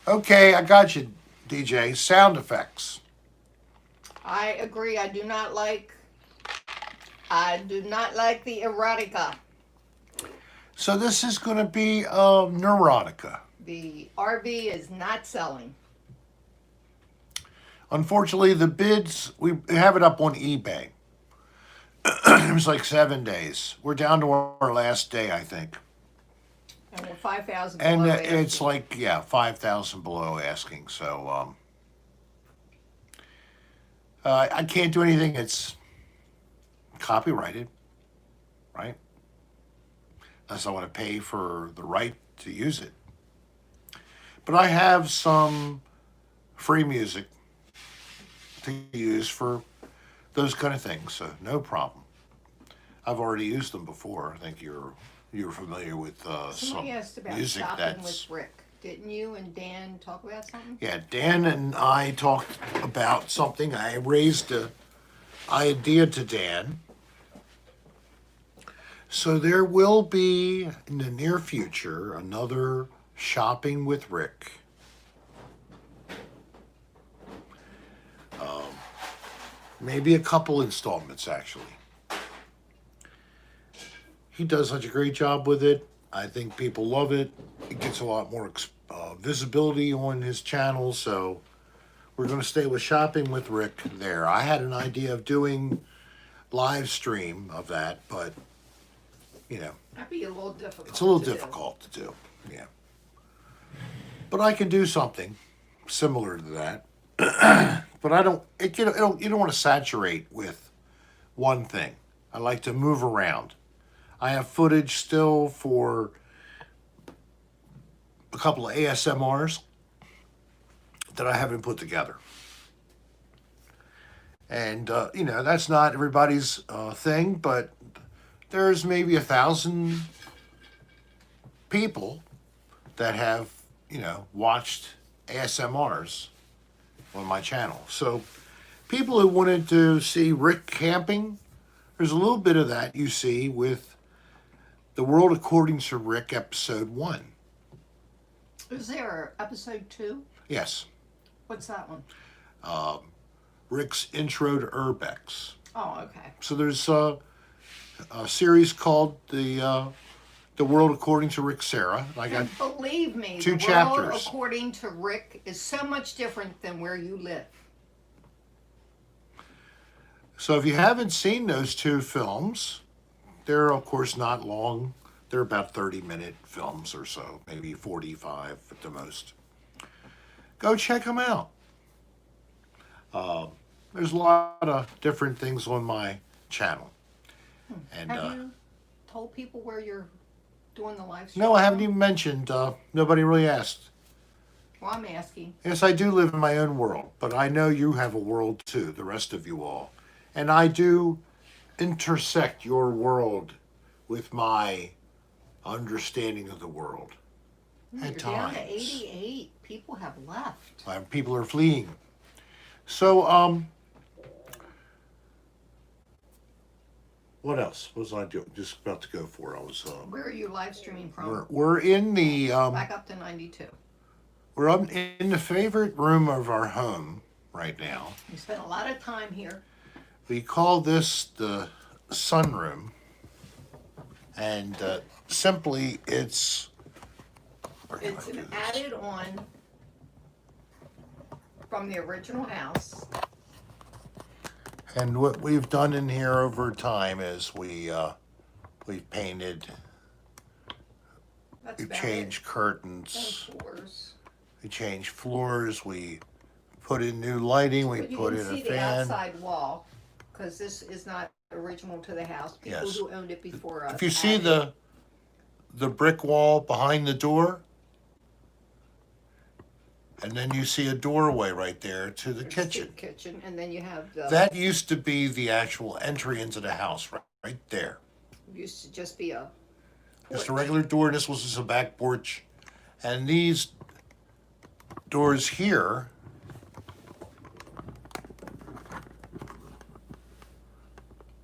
B: Okay, I got you, DJ. Sound effects.
A: I agree. I do not like the erotica.
B: So this is going to be neurotica.
A: The RV is not selling.
B: Unfortunately, the bids, we have it up on eBay. It was like 7 days. We're down to our last day, I think.
A: And we're 5,000
B: And
A: below
B: it's
A: asking.
B: like, yeah, 5,000 below asking. So I can't do anything. It's copyrighted, right? Unless I want to pay for the right to use it. But I have some free music to use for those kind of things, so no problem. I've already used them before. I think you're familiar with
A: Somebody
B: some
A: asked about
B: music
A: shopping
B: that's.
A: with Rick. Didn't you and Dan talk about something?
B: Yeah, Dan and I talked about something. I raised an idea to Dan. So there will be in the near future another Shopping with Rick. Maybe a couple installments, actually. He does such a great job with it. I think people love it. It gets a lot more visibility on his channel, so we're going to stay with Shopping with Rick there. I had an idea of doing live stream of that, but, you know.
A: That'd be a little difficult.
B: It's a little
A: to do.
B: difficult to do, yeah. But I can do something similar to that. But I don't. You don't want to saturate with one thing. I like to move around. I have footage still for a couple of ASMRs that I haven't put together. And that's not everybody's thing, but there's maybe 1,000 people that have watched ASMRs on my channel. So people who wanted to see Rick camping, there's a little bit of that you see with The World According to Rick, episode 1.
A: Is there episode 2?
B: Yes.
A: What's that one?
B: Rick's Intro to Urbex.
A: Oh, okay.
B: So there's a series called The World According to Rick Serra. I got
A: Believe me,
B: 2
A: the
B: chapters.
A: world according to Rick is so much different than where you live.
B: So if you haven't seen those 2 films, they're of course not long. They're about 30-minute films or so, maybe 45 at the most. Go check them out. There's a lot of different things on my channel. And
A: Have you told people where you're doing the live stream?
B: no, I haven't even mentioned. Nobody really asked.
A: Well, I'm asking.
B: Yes, I do live in my own world, but I know you have a world too, the rest of you all. And I do intersect your world with my understanding of the world.
A: You're
B: At
A: down to
B: times.
A: 88. People have left.
B: People are fleeing. So, what else was I doing? Just about to go for. I was.
A: Where are you live streaming from?
B: We're in the.
A: Back up to 92.
B: We're up in the favorite room of our home right now.
A: You spent a lot of time here.
B: We call this the sunroom, and simply it's.
A: It's an added on from the original house.
B: And what we've done in here over time is we've painted,
A: That's
B: we've
A: about
B: changed
A: it.
B: curtains,
A: And floors.
B: we changed floors, we put in new lighting, we
A: But you
B: put
A: can
B: in
A: see
B: a
A: the
B: fan.
A: outside wall, because this is not original to the house. People
B: Yes.
A: who owned it before us.
B: If you see
A: added.
B: the brick wall behind the door, and then you see a doorway right there to the
A: There's
B: kitchen.
A: kitchen, and then you have the.
B: That used to be the actual entry into the house, right there.
A: Used to just be a.
B: Just a
A: porch.
B: regular door. This was just a back porch. And these doors here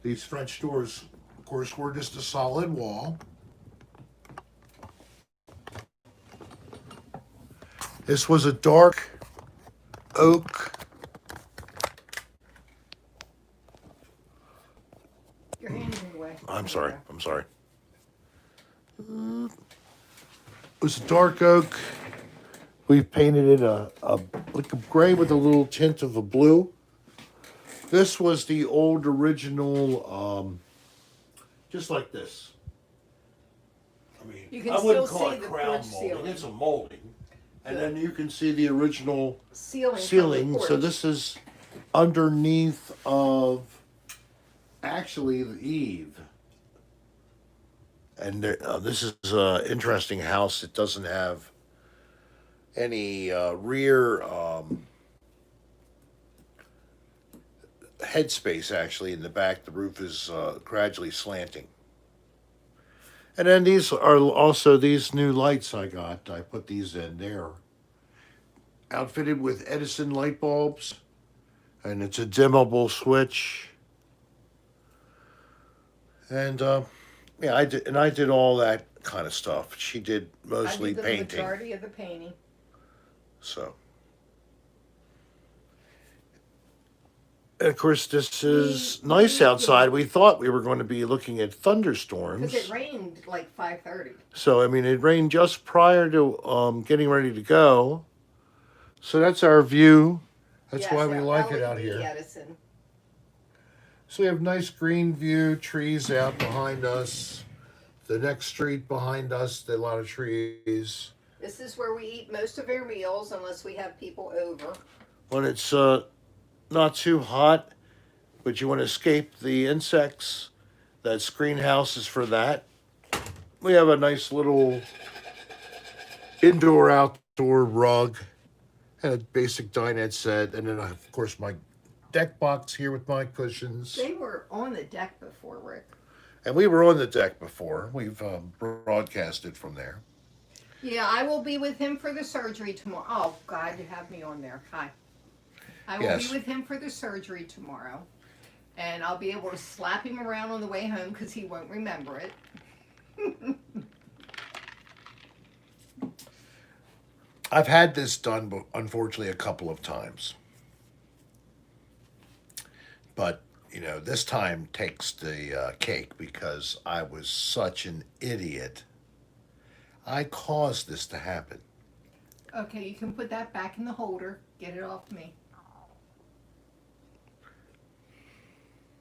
B: these French doors, of course, were just a solid wall. This was a dark oak.
A: Your hand's in the way.
B: I'm sorry. It was a dark oak. We painted it like a gray with a little tint of a blue. This was the old original, just like this. I mean,
A: You can
B: I wouldn't
A: still
B: call
A: see
B: it
A: the
B: crown
A: porch
B: molding.
A: ceiling.
B: It's a molding. And then you can see the original
A: Ceiling.
B: ceiling.
A: From the
B: So
A: porch.
B: this is underneath of actually the eave. And this is an interesting house. It doesn't have any rear headspace actually in the back. The roof is gradually slanting. And then these are also these new lights I got. I put these in there. Outfitted with Edison light bulbs. And it's a dimmable switch. And yeah, I did all that kind of stuff. She did mostly
A: I did the
B: painting.
A: majority of the painting.
B: So, and of course, this is nice outside. We thought we were going to be looking at thunderstorms.
A: Because it rained like 5:30.
B: So, I mean, it rained just prior to getting ready to go. So that's our view. That's why we like it out here.
A: Edison.
B: So we have nice green view, trees out behind us. The next street behind us, a lot of trees.
A: This is where we eat most of our meals unless we have people over.
B: When it's not too hot, but you want to escape the insects, that screen house is for that. We have a nice little indoor-outdoor rug and a basic dinette set, and then of course my deck box here with my cushions.
A: They were on the deck before, Rick.
B: And we were on the deck before. We've broadcasted from there.
A: Yeah, I will be with him for the surgery tomorrow. Oh, God, you have me on there. Hi. I will
B: Yes.
A: be with him for the surgery tomorrow. And I'll be able to slap him around on the way home because he won't remember it.
B: I've had this done, unfortunately, a couple of times. But, this time takes the cake because I was such an idiot. I caused this to happen.
A: Okay, you can put that back in the holder. Get it off me.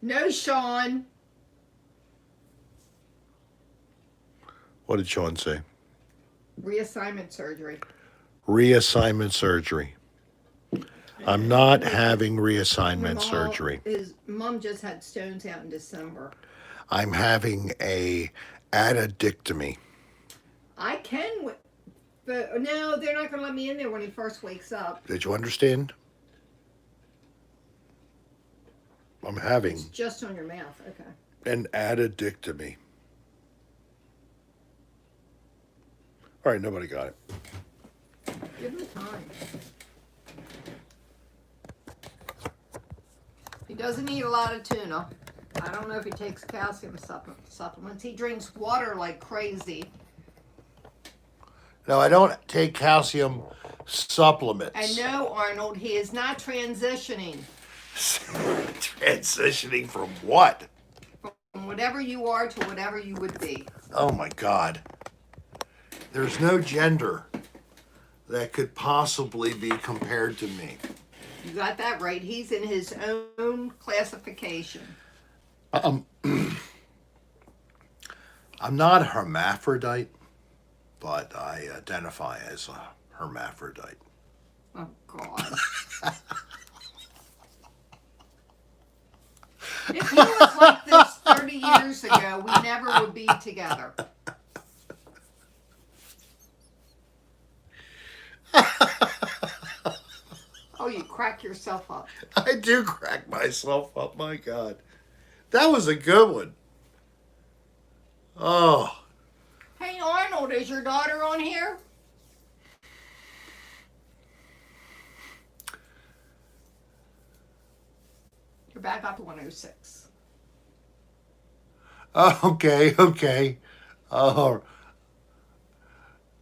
A: No, Sean.
B: What did Sean say?
A: Reassignment surgery.
B: Reassignment surgery. I'm not having reassignment surgery.
A: His mom just had stones out in December.
B: I'm having a addictomy.
A: I can, but no, they're not going to let me in there when he first wakes up.
B: Did you understand? I'm having
A: It's just on your mouth. Okay.
B: an addictomy. All right, nobody got it.
A: Give him time. He doesn't eat a lot of tuna. I don't know if he takes calcium supplements. He drinks water like crazy.
B: No, I don't take calcium supplements.
A: And no, Arnold, he is not transitioning
B: Transitioning from what?
A: from whatever you are to whatever you would be.
B: Oh my God. There's no gender that could possibly be compared to me.
A: You got that right. He's in his own classification.
B: I'm not a hermaphrodite, but I identify as a hermaphrodite.
A: Oh, God. If he was like this 30 years ago, we never would be together. Oh, you crack yourself up.
B: I do crack myself up, my God. That was a good one. Oh.
A: Hey, Arnold, is your daughter on here? You're back up to 106.
B: Okay. Oh,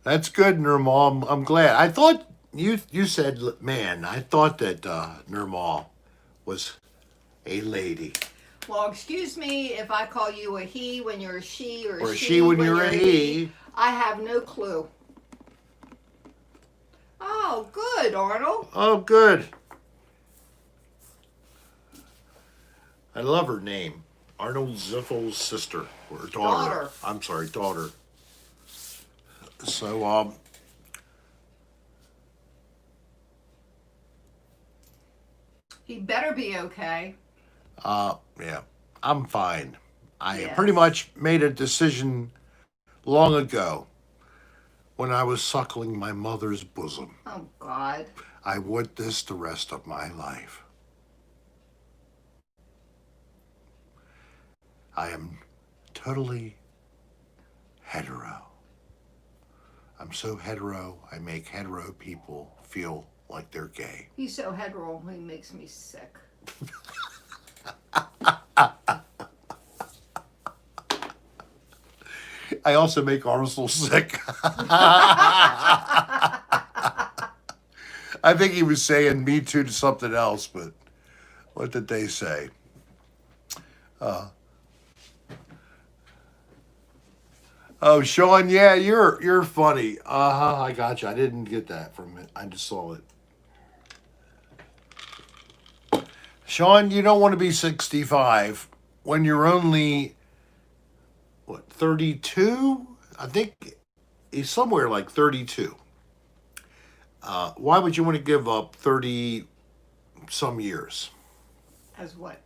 B: that's good, Nirmal. I'm glad. I thought you said man. I thought that Nirmal was a lady.
A: Well, excuse me if I call you a he when you're a she or
B: Or a she when you're a he.
A: I have no clue. Oh, good, Arnold.
B: Oh, good. I love her name. Arnold Ziffel's sister or daughter. I'm sorry, daughter. So,
A: He better be okay.
B: yeah, I'm fine. I
A: Yes.
B: pretty much made a decision long ago when I was suckling my mother's bosom.
A: Oh, God.
B: I want this the rest of my life. I am totally hetero. I'm so hetero, I make hetero people feel like they're gay.
A: He's so hetero, he makes me sick.
B: I also make Arnold sick. I think he was saying me too to something else, but what did they say? Oh, Sean, yeah, you're funny. I got you. I didn't get that from it. I just saw it. Sean, you don't want to be 65 when you're only, 32? I think he's somewhere like 32. Why would you want to give up 30 some years
A: As what?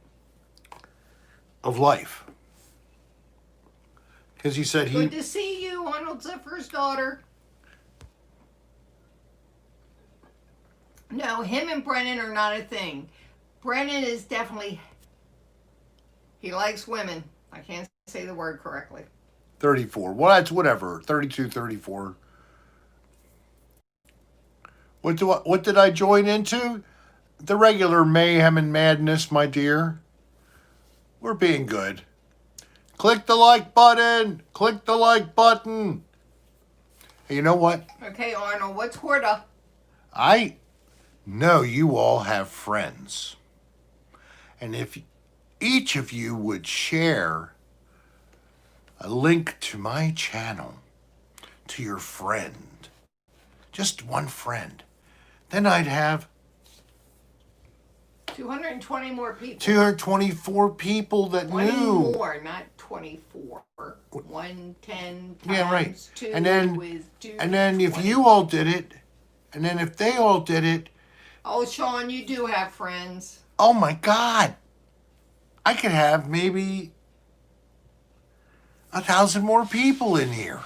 B: of life? Because he said
A: Good to see you, Arnold Ziffer's daughter. No, him and Brennan are not a thing. Brennan is definitely, he likes women. I can't say the word correctly.
B: 34. Well, that's whatever. 32, 34. What did I join into? the regular mayhem and madness, my dear. We're being good. Click the like button. Click the like button. Hey, you know what?
A: Okay, Arnold, what's Horta?
B: I know you all have friends. And if each of you would share a link to my channel to your friend, just one friend, then I'd have
A: 220 more people.
B: 224 people that
A: 20
B: knew.
A: more, not 24. 110 times
B: Yeah, right.
A: 2
B: And then,
A: is 2.
B: and then if you all did it, and then if they all did it,
A: Oh, Sean, you do have friends.
B: oh my God, I could have maybe 1,000 more people in here.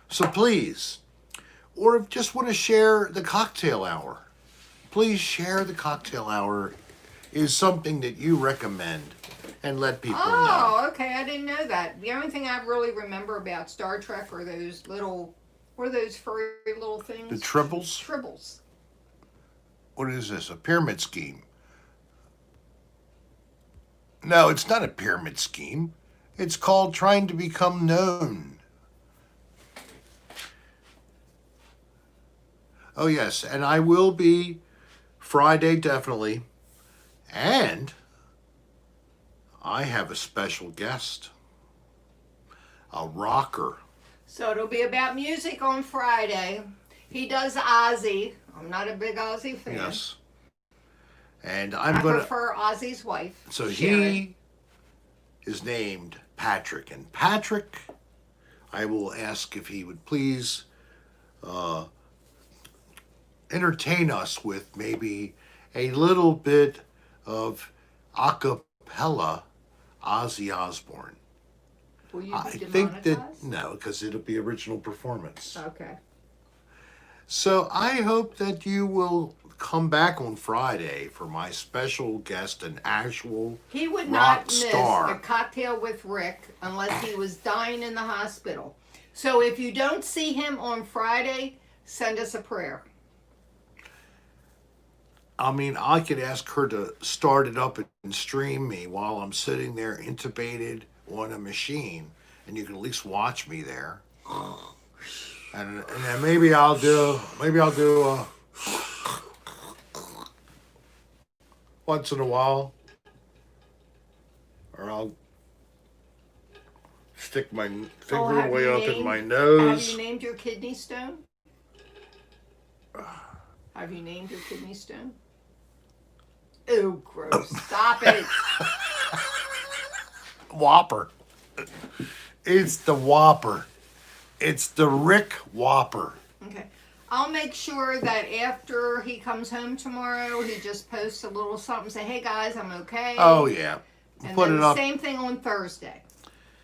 B: So please, or if you just want to share the cocktail hour, please share the cocktail hour is something that you recommend and let people know.
A: Oh, okay. I didn't know that. The only thing I really remember about Star Trek are those little, what are those furry little things?
B: The tribbles?
A: Tribbles.
B: What is this? A pyramid scheme? No, it's not a pyramid scheme. It's called trying to become known. Oh, yes. And I will be Friday, definitely. And I have a special guest, a rocker.
A: So it'll be about music on Friday. He does Ozzy. I'm not a big Ozzy fan.
B: Yes. And
A: I prefer Ozzy's wife.
B: So
A: Sharon.
B: he is named Patrick. And Patrick, I will ask if he would please entertain us with maybe a little bit of a cappella Ozzy Osbourne.
A: Will you
B: I
A: be
B: think that,
A: demonetized?
B: no, because it'll be original performance.
A: Okay.
B: So I hope that you will come back on Friday for my special guest, an actual
A: He would
B: rock
A: not miss
B: star.
A: a cocktail with Rick unless he was dying in the hospital. So if you don't see him on Friday, send us a prayer.
B: I mean, I could ask her to start it up and stream me while I'm sitting there intubated on a machine, and you can at least watch me there. And then maybe I'll do once in a while, or I'll stick my finger
A: have
B: way
A: you
B: up in
A: named-
B: my
A: Have
B: nose.
A: you named your kidney stone? Have you named your kidney stone? Oh, gross. Stop it.
B: Whopper. It's the Whopper. It's the Rick Whopper.
A: Okay. I'll make sure that after he comes home tomorrow, he just posts a little something, say, hey guys, I'm okay.
B: Oh yeah.
A: And
B: Put
A: then
B: it
A: the
B: up.
A: same thing on Thursday.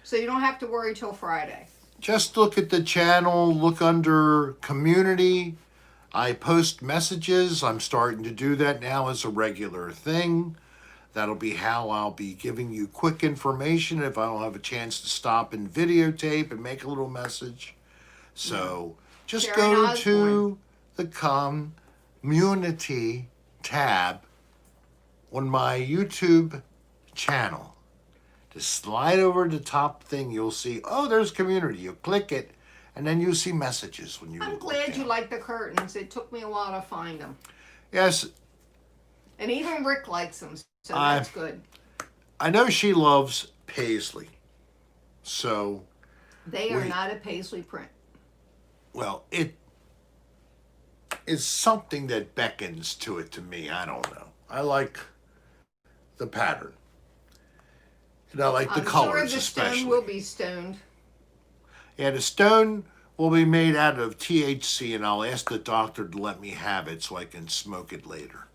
A: So you don't have to worry till Friday.
B: Just look at the channel, look under community. I post messages. I'm starting to do that now as a regular thing. That'll be how I'll be giving you quick information if I don't have a chance to stop and videotape and make a little message. So just
A: Sharon
B: go
A: Osbourne.
B: to the community tab on my YouTube channel. Just slide over to the top thing. You'll see, oh, there's community. You click it, and then you'll see messages when you
A: I'm
B: click
A: glad you
B: down.
A: like the curtains. It took me a while to find them.
B: Yes,
A: And even Rick likes them, so
B: I-
A: that's good.
B: I know she loves Paisley. So,
A: They are
B: Wait.
A: not a paisley print.
B: well, it is something that beckons to it to me. I don't know. I like the pattern. And I like the
A: I'm
B: colors
A: sure the
B: especially.
A: stone will be stoned.
B: Yeah, the stone will be made out of THC, and I'll ask the doctor to let me have it so I can smoke it later.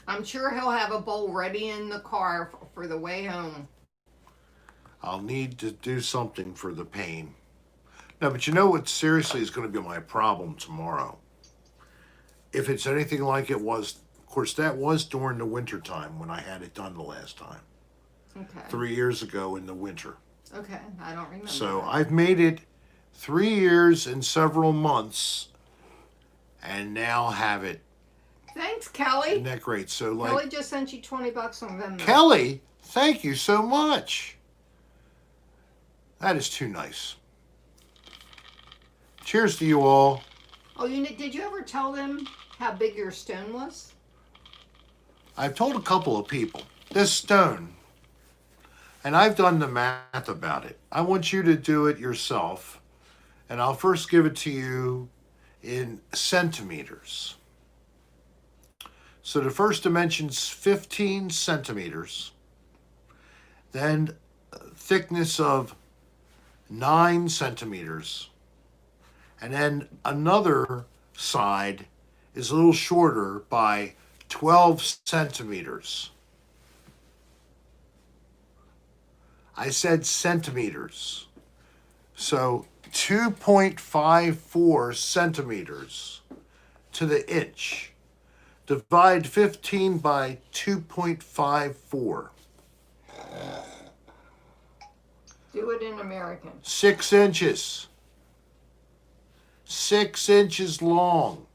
A: I'm sure he'll have a bowl ready in the car for the way home.
B: I'll need to do something for the pain. No, but you know what seriously is going to be my problem tomorrow? If it's anything like it was, of course, that was during the winter time when I had it done the last time.
A: Okay.
B: 3 years ago in the winter.
A: Okay, I don't remember.
B: So
A: that.
B: I've made it 3 years and several months, and now have it
A: Thanks, Kelly.
B: Isn't that great? So like
A: Kelly just sent you $20 on Venmo.
B: Kelly, thank you so much. That is too nice. Cheers to you all.
A: Oh, did you ever tell them how big your stone was?
B: I've told a couple of people this stone, and I've done the math about it. I want you to do it yourself, and I'll first give it to you in centimeters. So the first dimension's 15 centimeters, then thickness of 9 centimeters, and then another side is a little shorter by 12 centimeters. I said centimeters. So 2.54 centimeters to the inch. Divide 15 by 2.54.
A: Do it in American.
B: 6 inches. 6 inches long.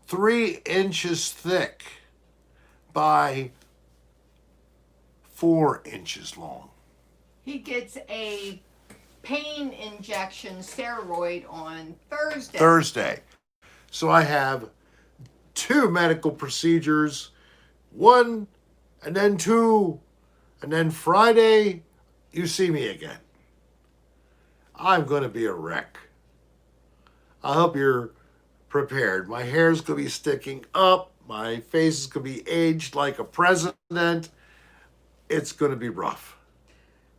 B: 3 inches thick by 4 inches long.
A: He gets a pain injection steroid on Thursday.
B: Thursday. So I have 2 medical procedures, 1 and then 2, and then Friday you see me again. I'm going to be a wreck. I hope you're prepared. My hair's going to be sticking up. My face is going to be aged like a president. It's going to be rough.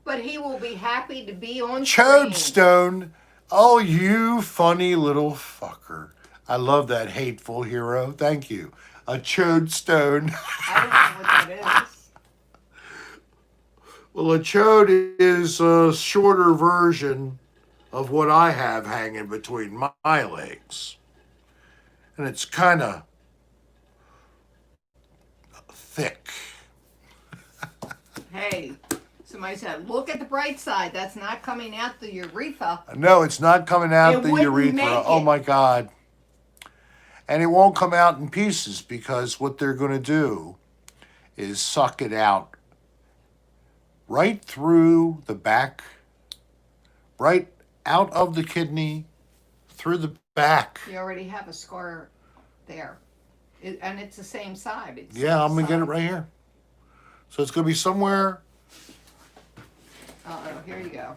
A: But he will be happy to be on screen.
B: Chodestone. Oh, you funny little fucker. I love that hateful hero. Thank you. A chodestone.
A: I don't know what that is.
B: Well, a chode is a shorter version of what I have hanging between my legs. And it's kind of thick.
A: Hey, somebody said, look at the bright side. That's not coming out the urethra.
B: No, it's not coming out
A: It
B: the
A: wouldn't
B: urethra.
A: make
B: Oh
A: it.
B: my God. And it won't come out in pieces because what they're going to do is suck it out right through the back, right out of the kidney, through the back.
A: You already have a scar there. And it's the same side. It's
B: Yeah, I'm going to get it right here. So it's going to be somewhere.
A: Uh-oh, here you go.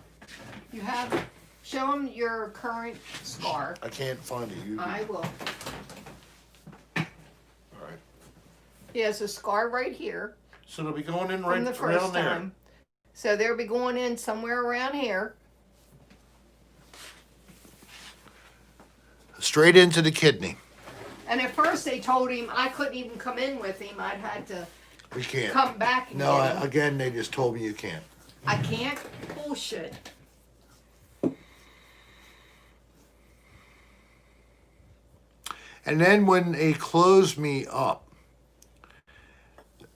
A: You have, show them your current scar.
B: I can't find it. You,
A: I will.
B: all right.
A: He has a scar right here
B: So it'll be going in
A: from
B: right
A: the first
B: around there.
A: time. So they'll be going in somewhere around here.
B: Straight into the kidney.
A: And at first they told him I couldn't even come in with him. I'd had to
B: We can't.
A: come back and
B: No,
A: get him.
B: again, they just told me you can't.
A: I can't? Bullshit.
B: And then when they close me up,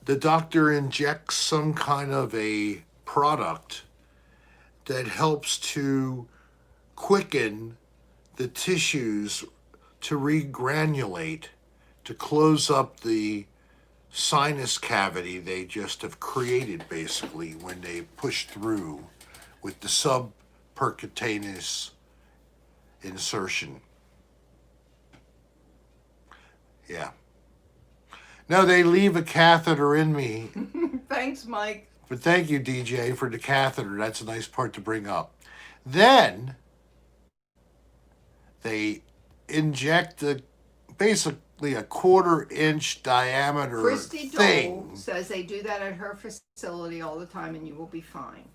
B: the doctor injects some kind of a product that helps to quicken the tissues to regranulate, to close up the sinus cavity they just have created basically when they push through with the subpercutaneous insertion. Yeah. No, they leave a catheter in me.
A: Thanks, Mike.
B: But thank you, DJ, for the catheter. That's a nice part to bring up. Then they inject basically a 1/4-inch diameter
A: Christy Dole
B: thing
A: says they do that at her facility all the time and you will be fine.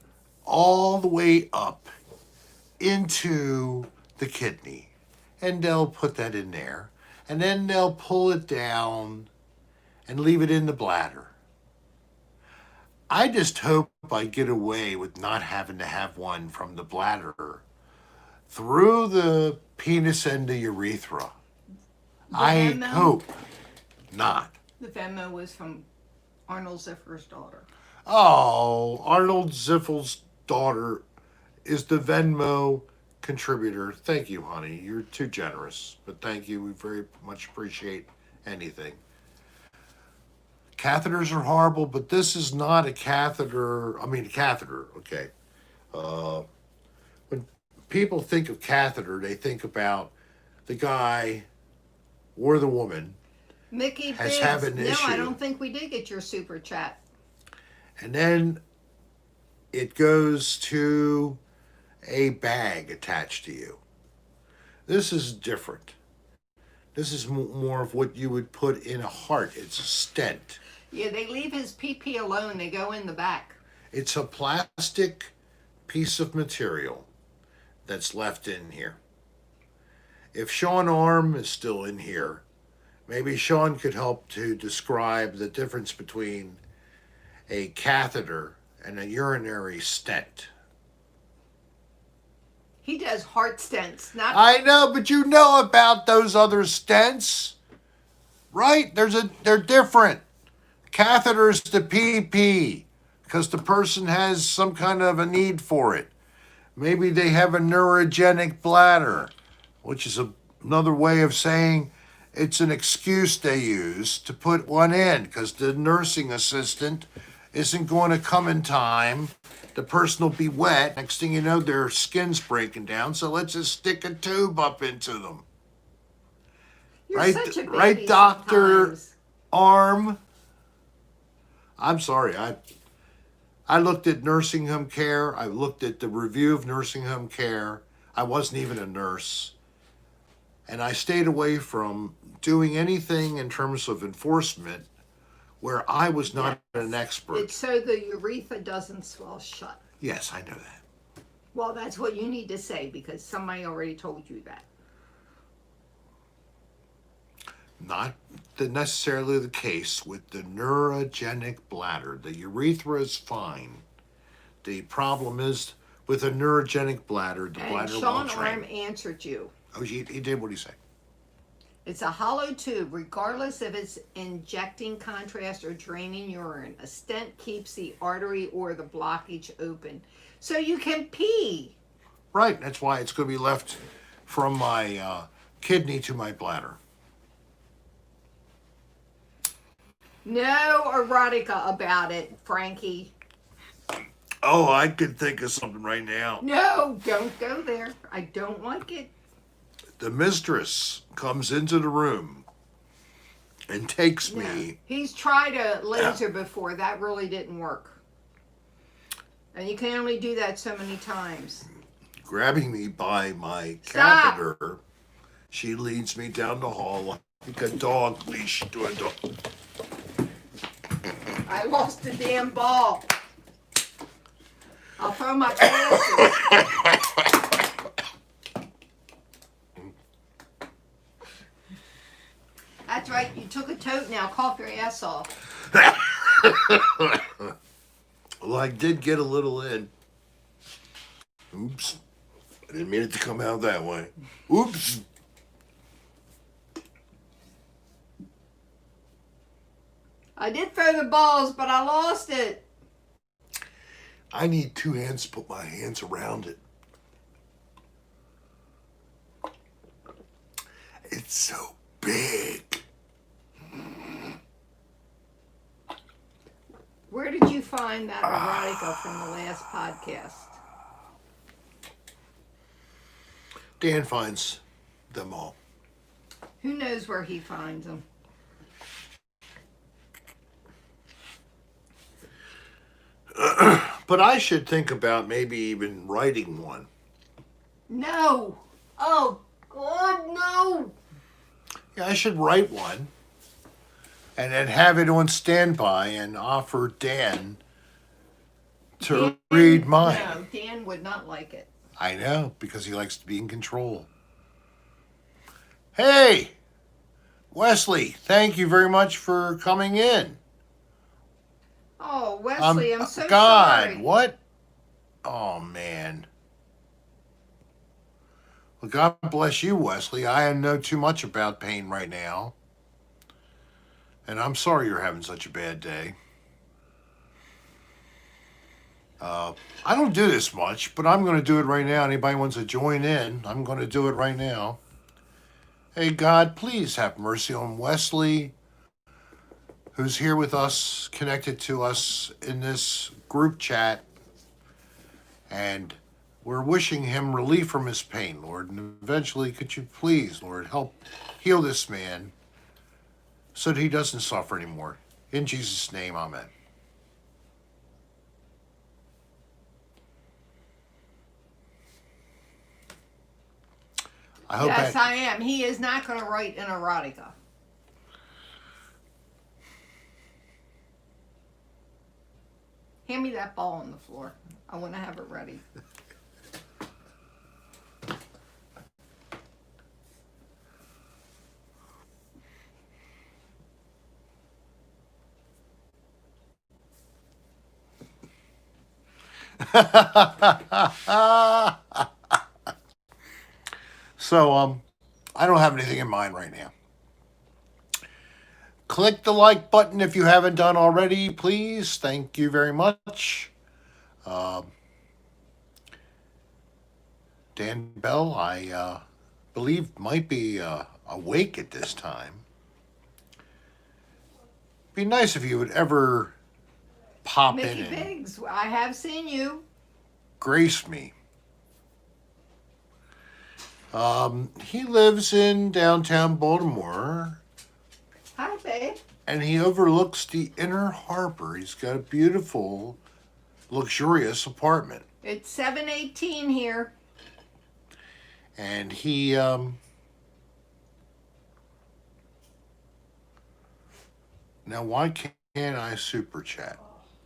B: all the way up into the kidney. And they'll put that in there. And then they'll pull it down and leave it in the bladder. I just hope I get away with not having to have one from the bladder through the penis and the urethra. I
A: Venmo?
B: hope not.
A: The Venmo was from Arnold Ziffer's daughter.
B: Oh, Arnold Ziffel's daughter is the Venmo contributor. Thank you, honey. You're too generous. But thank you. We very much appreciate anything. Catheters are horrible, but this is not a catheter. I mean, a catheter, okay. When people think of catheter, they think about the guy or the woman
A: Mickey
B: has
A: Biggs.
B: have an
A: No,
B: issue.
A: I don't think we did get your super chat.
B: And then it goes to a bag attached to you. This is different. This is more of what you would put in a heart. It's a stent.
A: Yeah, they leave his PP alone. They go in the back.
B: It's a plastic piece of material that's left in here. If Sean Arm is still in here, maybe Sean could help to describe the difference between a catheter and a urinary stent.
A: He does heart stents, not.
B: I know, but you know about those other stents, right? They're different. Catheters to PP, because the person has some kind of a need for it. Maybe they have a neurogenic bladder, which is another way of saying it's an excuse they use to put one in, because the nursing assistant isn't going to come in time. The person will be wet. Next thing you know, their skin's breaking down. So let's just stick a tube up into them.
A: You're
B: Right,
A: such a baby
B: right, Dr.
A: sometimes.
B: Arm. I'm sorry. I looked at nursing home care. I looked at the review of nursing home care. I wasn't even a nurse. And I stayed away from doing anything in terms of enforcement where I was not an expert.
A: It's so the urethra doesn't swell shut.
B: Yes, I know that.
A: Well, that's what you need to say because somebody already told you that.
B: Not necessarily the case with the neurogenic bladder. The urethra is fine. The problem is with a neurogenic bladder, the
A: And
B: bladder
A: Sean
B: won't drain.
A: Arm answered you.
B: Oh, he did what he said.
A: It's a hollow tube, regardless if it's injecting contrast or draining urine. A stent keeps the artery or the blockage open, so you can pee.
B: Right, that's why it's going to be left from my kidney to my bladder.
A: No erotica about it, Frankie.
B: Oh, I could think of something right now.
A: No, don't go there. I don't like it.
B: The mistress comes into the room and takes
A: No.
B: me.
A: He's tried a laser before. That really didn't work. And you can only do that so many times.
B: Grabbing me by my
A: Stop.
B: catheter. She leads me down the hall like a dog leash to a dog.
A: I lost the damn ball. I'll throw my glasses. That's right. You took a tote now. Cough your ass off.
B: Well, I did get a little in. Oops. I didn't mean it to come out that way. Oops.
A: I did throw the balls, but I lost it.
B: I need two hands to put my hands around it. It's so big.
A: Where did you find that erotica from the last podcast?
B: Dan finds them all.
A: Who knows where he finds them?
B: But I should think about maybe even writing one.
A: No. Oh, God, no.
B: Yeah, I should write one and then have it on standby and offer Dan to
A: Dan-
B: read mine.
A: No, Dan would not like it.
B: I know, because he likes to be in control. Hey, Wesley, thank you very much for coming in.
A: Oh, Wesley, I'm so
B: God,
A: sorry.
B: what? Oh, man. Well, God bless you, Wesley. I know too much about pain right now. And I'm sorry you're having such a bad day. I don't do this much, but I'm going to do it right now. Anybody wants to join in, I'm going to do it right now. Hey, God, please have mercy on Wesley, who's here with us, connected to us in this group chat. And we're wishing him relief from his pain, Lord. And eventually, could you please, Lord, help heal this man so that he doesn't suffer anymore. In Jesus' name, amen. I hope
A: Yes,
B: that.
A: I am. He is not going to write an erotica. Hand me that ball on the floor. I want to have it ready.
B: So, I don't have anything in mind right now. Click the like button if you haven't done already, please. Thank you very much. Dan Bell, I believe, might be awake at this time. Be nice if you would ever pop in
A: Mickey
B: and
A: Biggs, I have seen you.
B: grace me. He lives in downtown Baltimore,
A: Hi, babe.
B: and he overlooks the inner harbor. He's got a beautiful, luxurious apartment.
A: It's 7:18 here.
B: And he now why can't I super chat?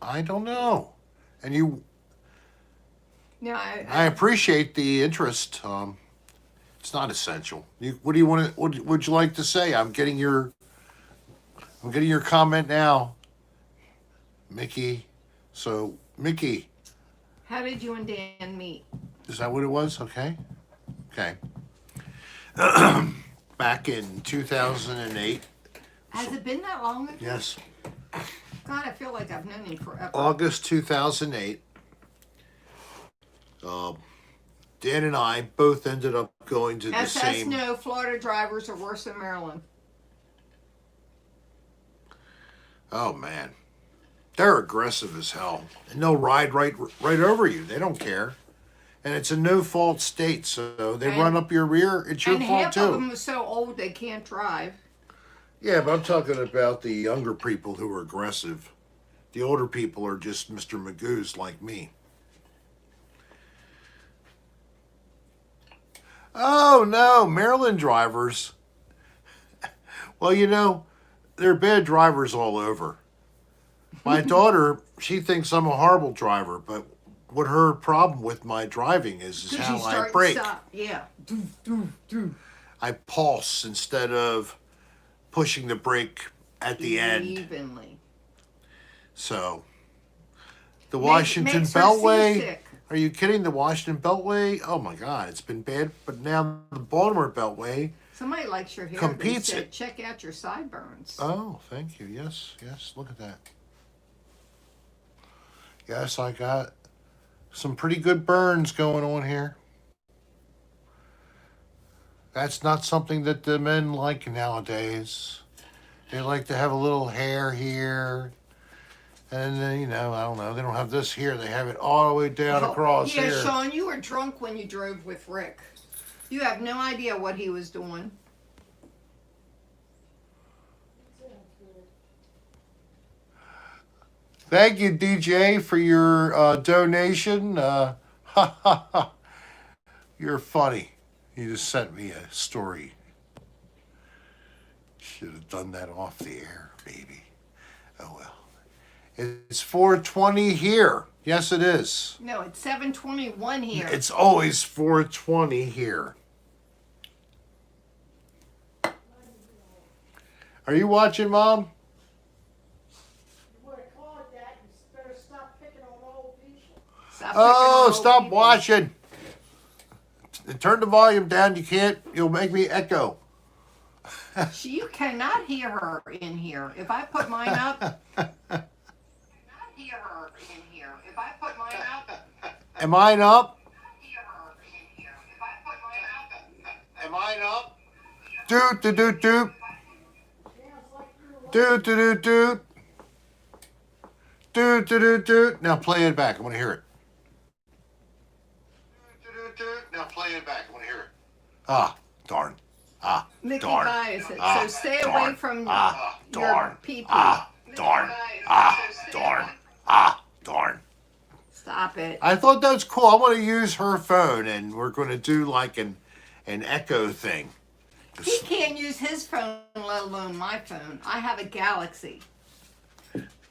B: I don't know. And
A: No,
B: I appreciate the interest. It's not essential. What do you want to? What would you like to say? I'm getting your comment now, Mickey. So Mickey,
A: how did you and Dan meet?
B: is that what it was? Okay. Back in 2008.
A: Has it been that long ago?
B: Yes.
A: God, I feel like I've known him forever.
B: August 2008. Dan and I both ended up going to the
A: SS
B: same.
A: no, Florida drivers are worse than Maryland.
B: Oh man, they're aggressive as hell, and they'll ride right over you. They don't care, and it's a no-fault state, so they run up your rear. It's your
A: And
B: fault
A: half
B: too.
A: of them are so old they can't drive.
B: Yeah, but I'm talking about the younger people who are aggressive. The older people are just Mr. Magoo's like me. Oh no, Maryland drivers. Well, they're bad drivers all over. My daughter, she thinks I'm a horrible driver, but what her problem with my driving is
A: Did
B: how
A: you
B: I
A: start
B: brake.
A: and stop? Yeah. Do, do, do.
B: I pulse instead of pushing the brake at the end.
A: Evenly.
B: So, the Washington
A: makes her
B: Beltway.
A: seasick.
B: Are you kidding? The Washington Beltway? Oh my God, it's been bad. But now the Baltimore Beltway.
A: Somebody likes your hair.
B: Competes
A: They said,
B: it.
A: check out your sideburns.
B: Oh, thank you. Yes, look at that. Yes, I got some pretty good burns going on here. That's not something that the men like nowadays. They like to have a little hair here. And then, I don't know, they don't have this here. They have it all the way down across
A: yeah,
B: here.
A: Sean, you were drunk when you drove with Rick. You have no idea what he was doing.
B: Thank you, DJ, for your donation. You're funny. You just sent me a story. Should have done that off the air, baby. Oh well. It's 4:20 here. Yes, it is.
A: No, it's 7:21 here.
B: It's always 4:20 here. Are you watching, Mom? Stop watching. Turn the volume down. You'll make me echo.
A: You cannot hear her in here. If I put mine up.
B: Am I up? Am I up? Doot, doot, doot, doot. Doot, doot, doot, doot. Doot, doot, doot, doot. Now play it back. I want to hear it. Doot, doot, doot. Now play it back. I want to hear it. Ah, darn. Ah,
A: Mickey
B: darn.
A: bias it.
B: Ah,
A: So stay
B: darn.
A: away from
B: Ah,
A: your
B: darn.
A: pee-pee.
B: Ah, darn. Ah, darn. Ah, darn.
A: Stop it.
B: I thought that was cool. I want to use her phone, and we're going to do like an echo thing.
A: He can't use his phone, let alone my phone. I have a Galaxy.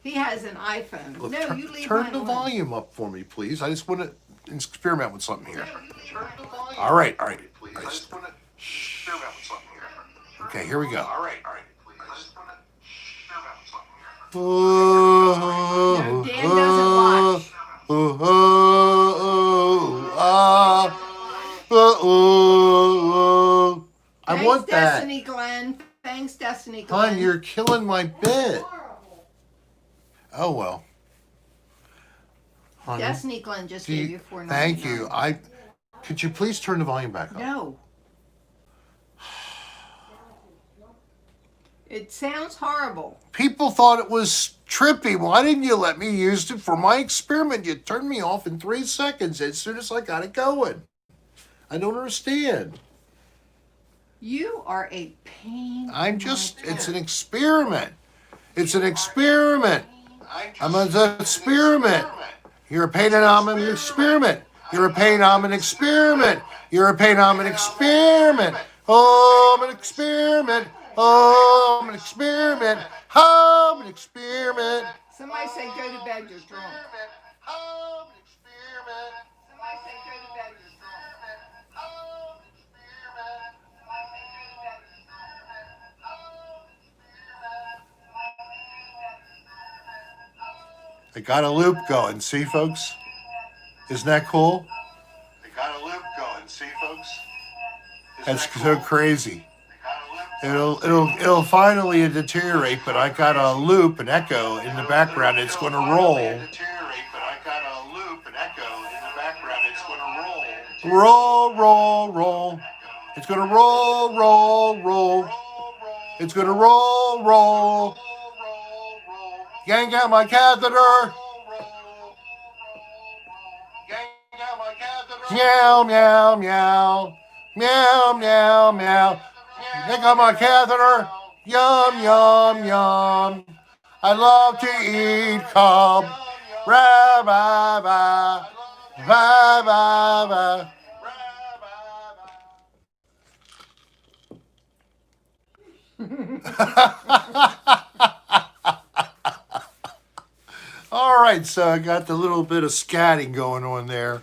A: He has an iPhone.
B: Look,
A: No, you leave
B: turn
A: mine
B: the
A: alone.
B: volume up for me, please. I just want to experiment with something here. All right, all right.
C: I just want to experiment with something here.
B: Okay, here we go.
C: All right, please. I just want to experiment with something here.
A: No, Dan doesn't watch.
B: I
A: Thanks,
B: want that.
A: Destiny Glenn. Thanks, Destiny Glenn.
B: Hon, you're killing my bit. Oh well. Honey,
A: Destiny Glenn just gave you $4.99.
B: thank you. Could you please turn the volume back up?
A: No. It sounds horrible.
B: People thought it was trippy. Why didn't you let me use it for my experiment? You turned me off in 3 seconds as soon as I got it going. I don't understand.
A: You are a pain.
B: It's an experiment. It's an experiment. I'm an experiment. You're a pain and I'm an experiment. You're a pain, I'm an experiment. You're a pain, I'm an experiment. Oh, I'm an experiment. Oh, I'm an experiment. Oh, I'm an experiment.
A: Somebody say go to bed, you're drunk.
B: Oh, I'm an experiment.
A: Somebody say go to bed, you're drunk.
B: Oh, I'm an experiment. I got a loop going. See, folks? Isn't that cool?
C: I got a loop going. See, folks?
B: That's so crazy. It'll finally deteriorate, but I got a loop, an echo in the background. It's going to roll. Roll, roll, roll. It's going to roll, roll, roll. It's going to roll, roll. Yank out my catheter. Meow, meow, meow. Meow, meow, meow. Yank out my catheter. Yum, yum, yum. I love to eat cum. Ra, ba, ba. Ba, ba, ba. All right, so I got the little bit of scatting going on there,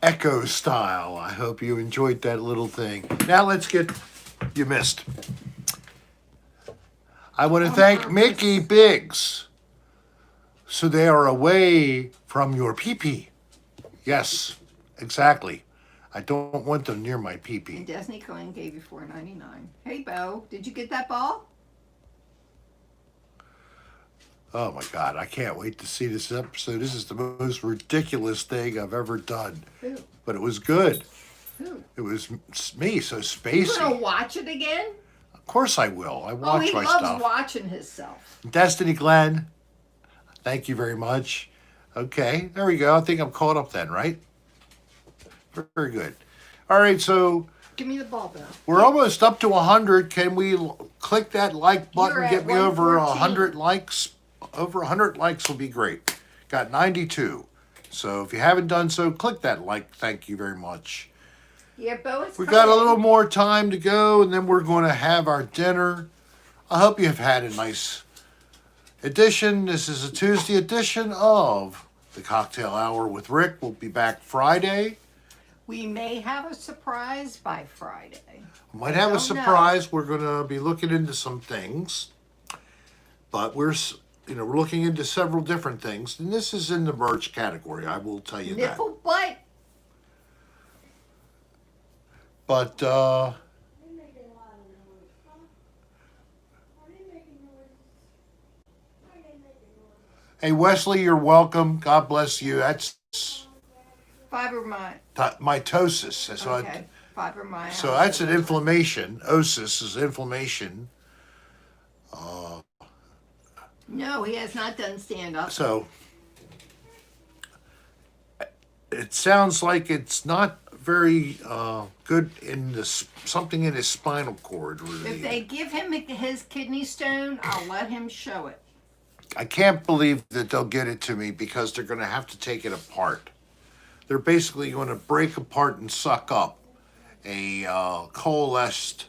B: echo style. I hope you enjoyed that little thing. Now let's get, you missed. I want to thank Mickey Biggs. So they are away from your pee-pee. Yes, exactly. I don't want them near my pee-pee.
A: And Destiny Glenn gave you $4.99. Hey, Bo, did you get that ball?
B: Oh my God, I can't wait to see this episode. This is the most ridiculous thing I've ever done.
A: Who?
B: But it was good.
A: Who?
B: It was me, so
A: You
B: spacey.
A: gonna watch it again?
B: Of course I will. I
A: Oh,
B: watch
A: he
B: my
A: loves
B: stuff.
A: watching himself.
B: Destiny Glenn, thank you very much. Okay, there we go. I think I'm caught up then, right? Very good. All right, so
A: Give me the ball, Bo.
B: we're almost up to 100. Can we click that like button?
A: You're at
B: Get me over
A: 114.
B: 100 likes. Over 100 likes will be great. Got 92. So if you haven't done so, click that like. Thank you very much.
A: Yeah, Bo is
B: We got a
A: coming.
B: little more time to go, and then we're going to have our dinner. I hope you have had a nice edition. This is a Tuesday edition of the Cocktail Hour with Rick. We'll be back Friday.
A: We may have a surprise by Friday.
B: Might have a
A: Don't
B: surprise. We're going to be looking into some things, but we're looking into several different things, and this is in the merch category. I will tell you that.
A: Nipple butt.
B: But hey, Wesley, you're welcome. God bless you. That's
A: Fibromyalgia.
B: mitosis. So
A: Okay. fibromyalgia.
B: So that's an inflammation. Osis is inflammation.
A: No, he has not done stand-up.
B: So it sounds like it's not very good in something in his spinal cord.
A: If they give him his kidney stone, I'll let him show it.
B: I can't believe that they'll get it to me because they're going to have to take it apart. They're basically going to break apart and suck up a coalesced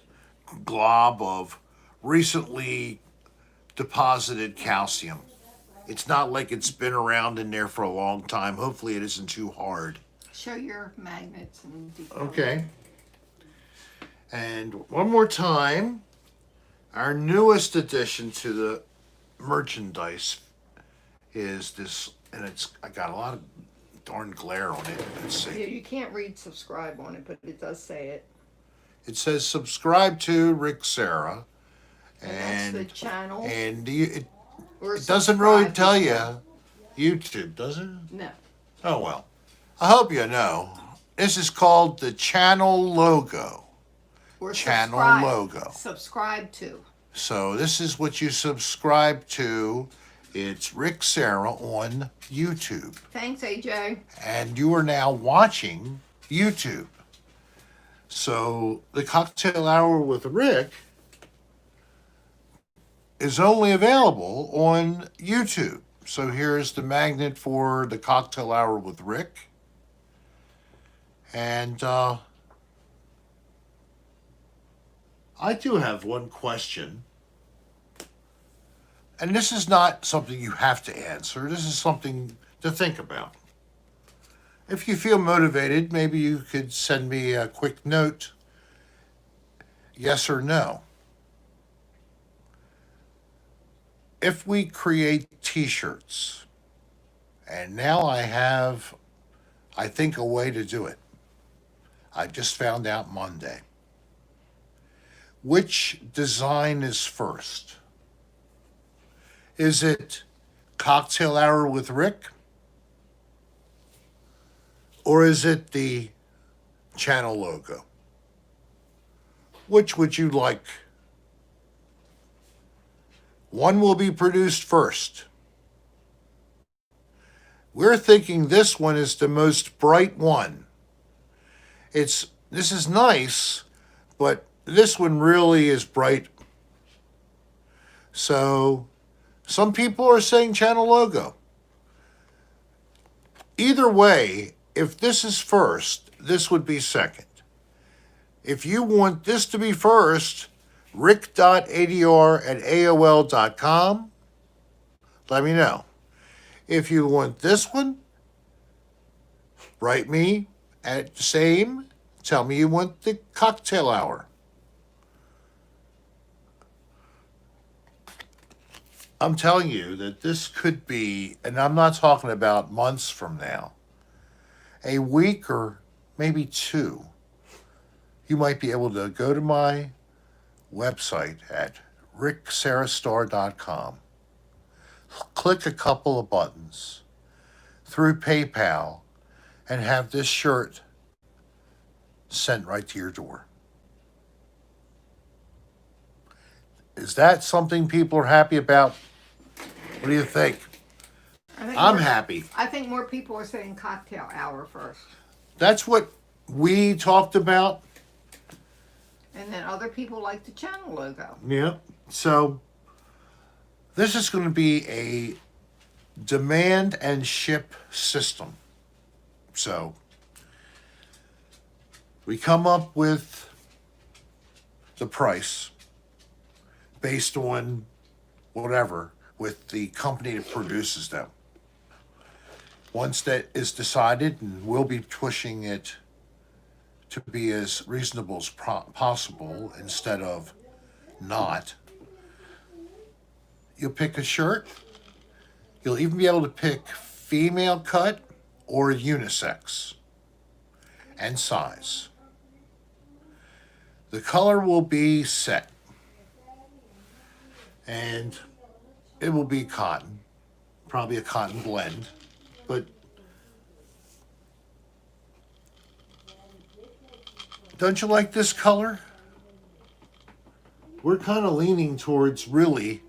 B: glob of recently deposited calcium. It's not like it's been around in there for a long time. Hopefully it isn't too hard.
A: Show your magnets and
B: Okay. And one more time, our newest addition to the merchandise is this, and I got a lot of darn glare on it. Let's
A: Yeah,
B: see.
A: you can't read subscribe on it, but it does say it.
B: It says subscribe to Rick Serra.
A: And that's the channel.
B: And it
A: Or
B: doesn't really
A: subscribe
B: tell
A: to-
B: you YouTube, does it?
A: No.
B: Oh, well. I hope you know. This is called the channel logo.
A: Or
B: Channel
A: subscribe.
B: logo.
A: Subscribe to.
B: So this is what you subscribe to. It's Rick Serra on YouTube.
A: Thanks, AJ.
B: And you are now watching YouTube. So the Cocktail Hour with Rick is only available on YouTube. So here's the magnet for the Cocktail Hour with Rick. And I do have one question. And this is not something you have to answer. This is something to think about. If you feel motivated, maybe you could send me a quick note, yes or no. If we create t-shirts, and now I have, I think, a way to do it. I just found out Monday. Which design is first? Is it Cocktail Hour with Rick? Or is it the channel logo? Which would you like? One will be produced first. We're thinking this one is the most bright one. This is nice, but this one really is bright. So some people are saying channel logo. Either way, if this is first, this would be second. If you want this to be first, rick.adr@aol.com. Let me know. If you want this one, write me at the same. Tell me you want the cocktail hour. I'm telling you that this could be, and I'm not talking about months from now, a week or maybe two, you might be able to go to my website at ricksarastar.com, click a couple of buttons through PayPal, and have this shirt sent right to your door. Is that something people are happy about? What do you think? I'm happy.
A: I think more people are saying cocktail hour first.
B: That's what we talked about.
A: And then other people like the channel logo.
B: Yeah. So this is going to be a demand and ship system. So we come up with the price based on whatever with the company that produces them. Once that is decided, and we'll be pushing it to be as reasonable as possible instead of not, you'll pick a shirt. You'll even be able to pick female cut or unisex and size. The color will be set, and it will be cotton, probably a cotton blend, but Don't you like this color? We're kind of leaning towards really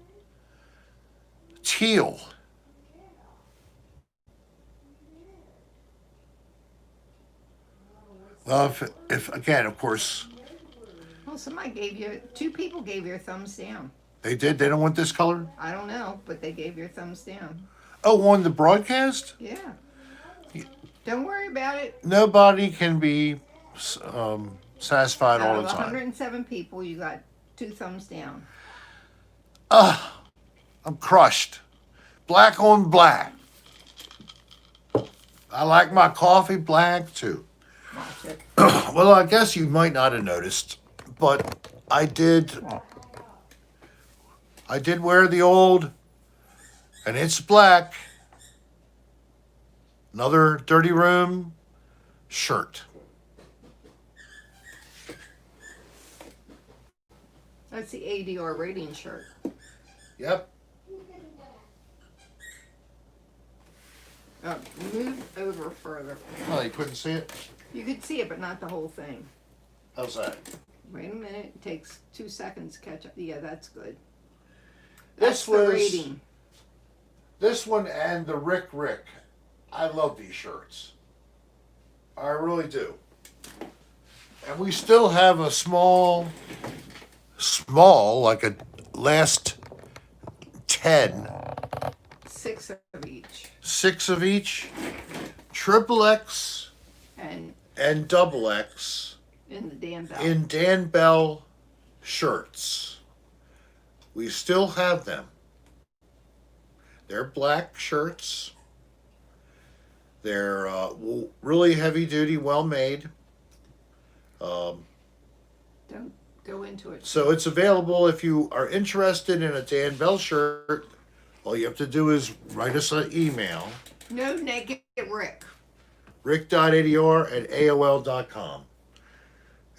B: teal. Well, if again, of course,
A: Well, two people gave your thumbs down.
B: they did. They don't want this color.
A: I don't know, but they gave your thumbs down.
B: Oh, on the broadcast,
A: Yeah. Don't worry about it.
B: nobody can be satisfied all
A: Out
B: the
A: of
B: time.
A: 107 people, you got 2 thumbs down.
B: I'm crushed. Black on black. I like my coffee black too.
A: Watch it.
B: Well, I guess you might not have noticed, but I did wear the old, and it's black, another Dirty Room shirt.
A: That's the ADR rating shirt.
B: Yep.
A: Oh, move over further.
B: Oh, you couldn't see it?
A: You could see it, but not the whole thing.
B: How's that?
A: Wait a minute. It takes 2 seconds to catch up. Yeah, that's good.
B: This
A: That's the
B: was
A: rating.
B: this one and the Rick. I love these shirts. I really do. And we still have a small, like a last 10,
A: 6 of each.
B: 6 of each, triple X
A: And
B: and double X
A: in the Dan Bell.
B: in Dan Bell shirts. We still have them. They're black shirts. They're really heavy duty, well made.
A: Don't go into it.
B: So it's available if you are interested in a Dan Bell shirt. All you have to do is write us an email,
A: No naked Rick.
B: rick.adr@aol.com.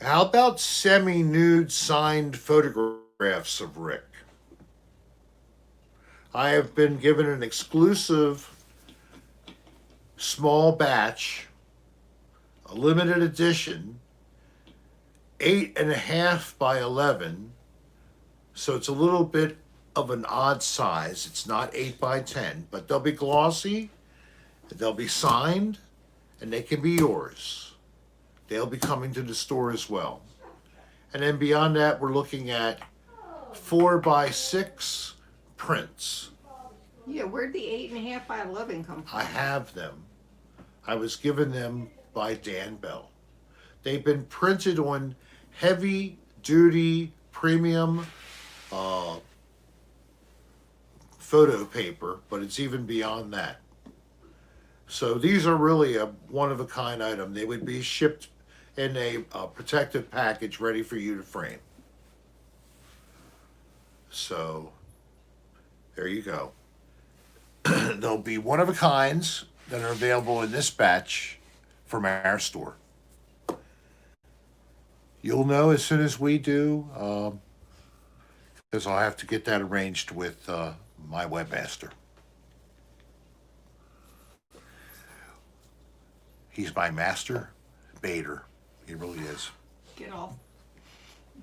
B: How about semi-nude signed photographs of Rick? I have been given an exclusive small batch, a limited edition, 8.5 by 11. So it's a little bit of an odd size. It's not 8 by 10, but they'll be glossy, they'll be signed, and they can be yours. They'll be coming to the store as well. And then beyond that, we're looking at 4 by 6 prints.
A: Yeah, where'd the 8.5 by 11 come from?
B: I have them. I was given them by Dan Bell. They've been printed on heavy duty premium photo paper, but it's even beyond that. So these are really a one-of-a-kind item. They would be shipped in a protective package ready for you to frame. So there you go. There'll be one-of-a-kinds that are available in this batch from our store. You'll know as soon as we do, because I'll have to get that arranged with my webmaster. He's my master baiter. He really is.
A: Get off.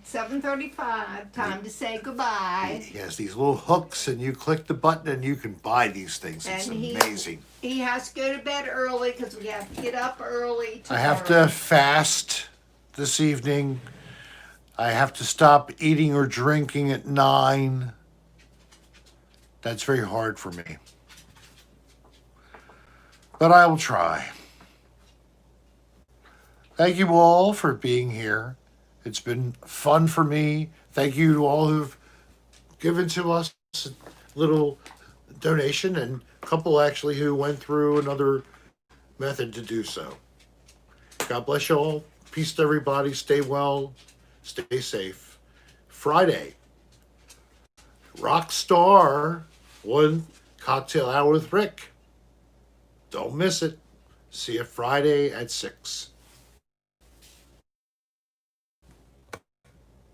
A: 7:35. Time to say goodbye.
B: He has these little hooks, and you click the button, and you can buy these things. It's
A: And
B: amazing.
A: He has to go to bed early because we have to get up early
B: I have
A: tomorrow.
B: to fast this evening. I have to stop eating or drinking at 9. That's very hard for me. But I will try. Thank you all for being here. It's been fun for me. Thank you to all who've given to us a little donation, and a couple actually who went through another method to do so. God bless you all. Peace to everybody. Stay well. Stay safe. Friday, Rockstar on Cocktail Hour with Rick. Don't miss it. See you Friday at 6.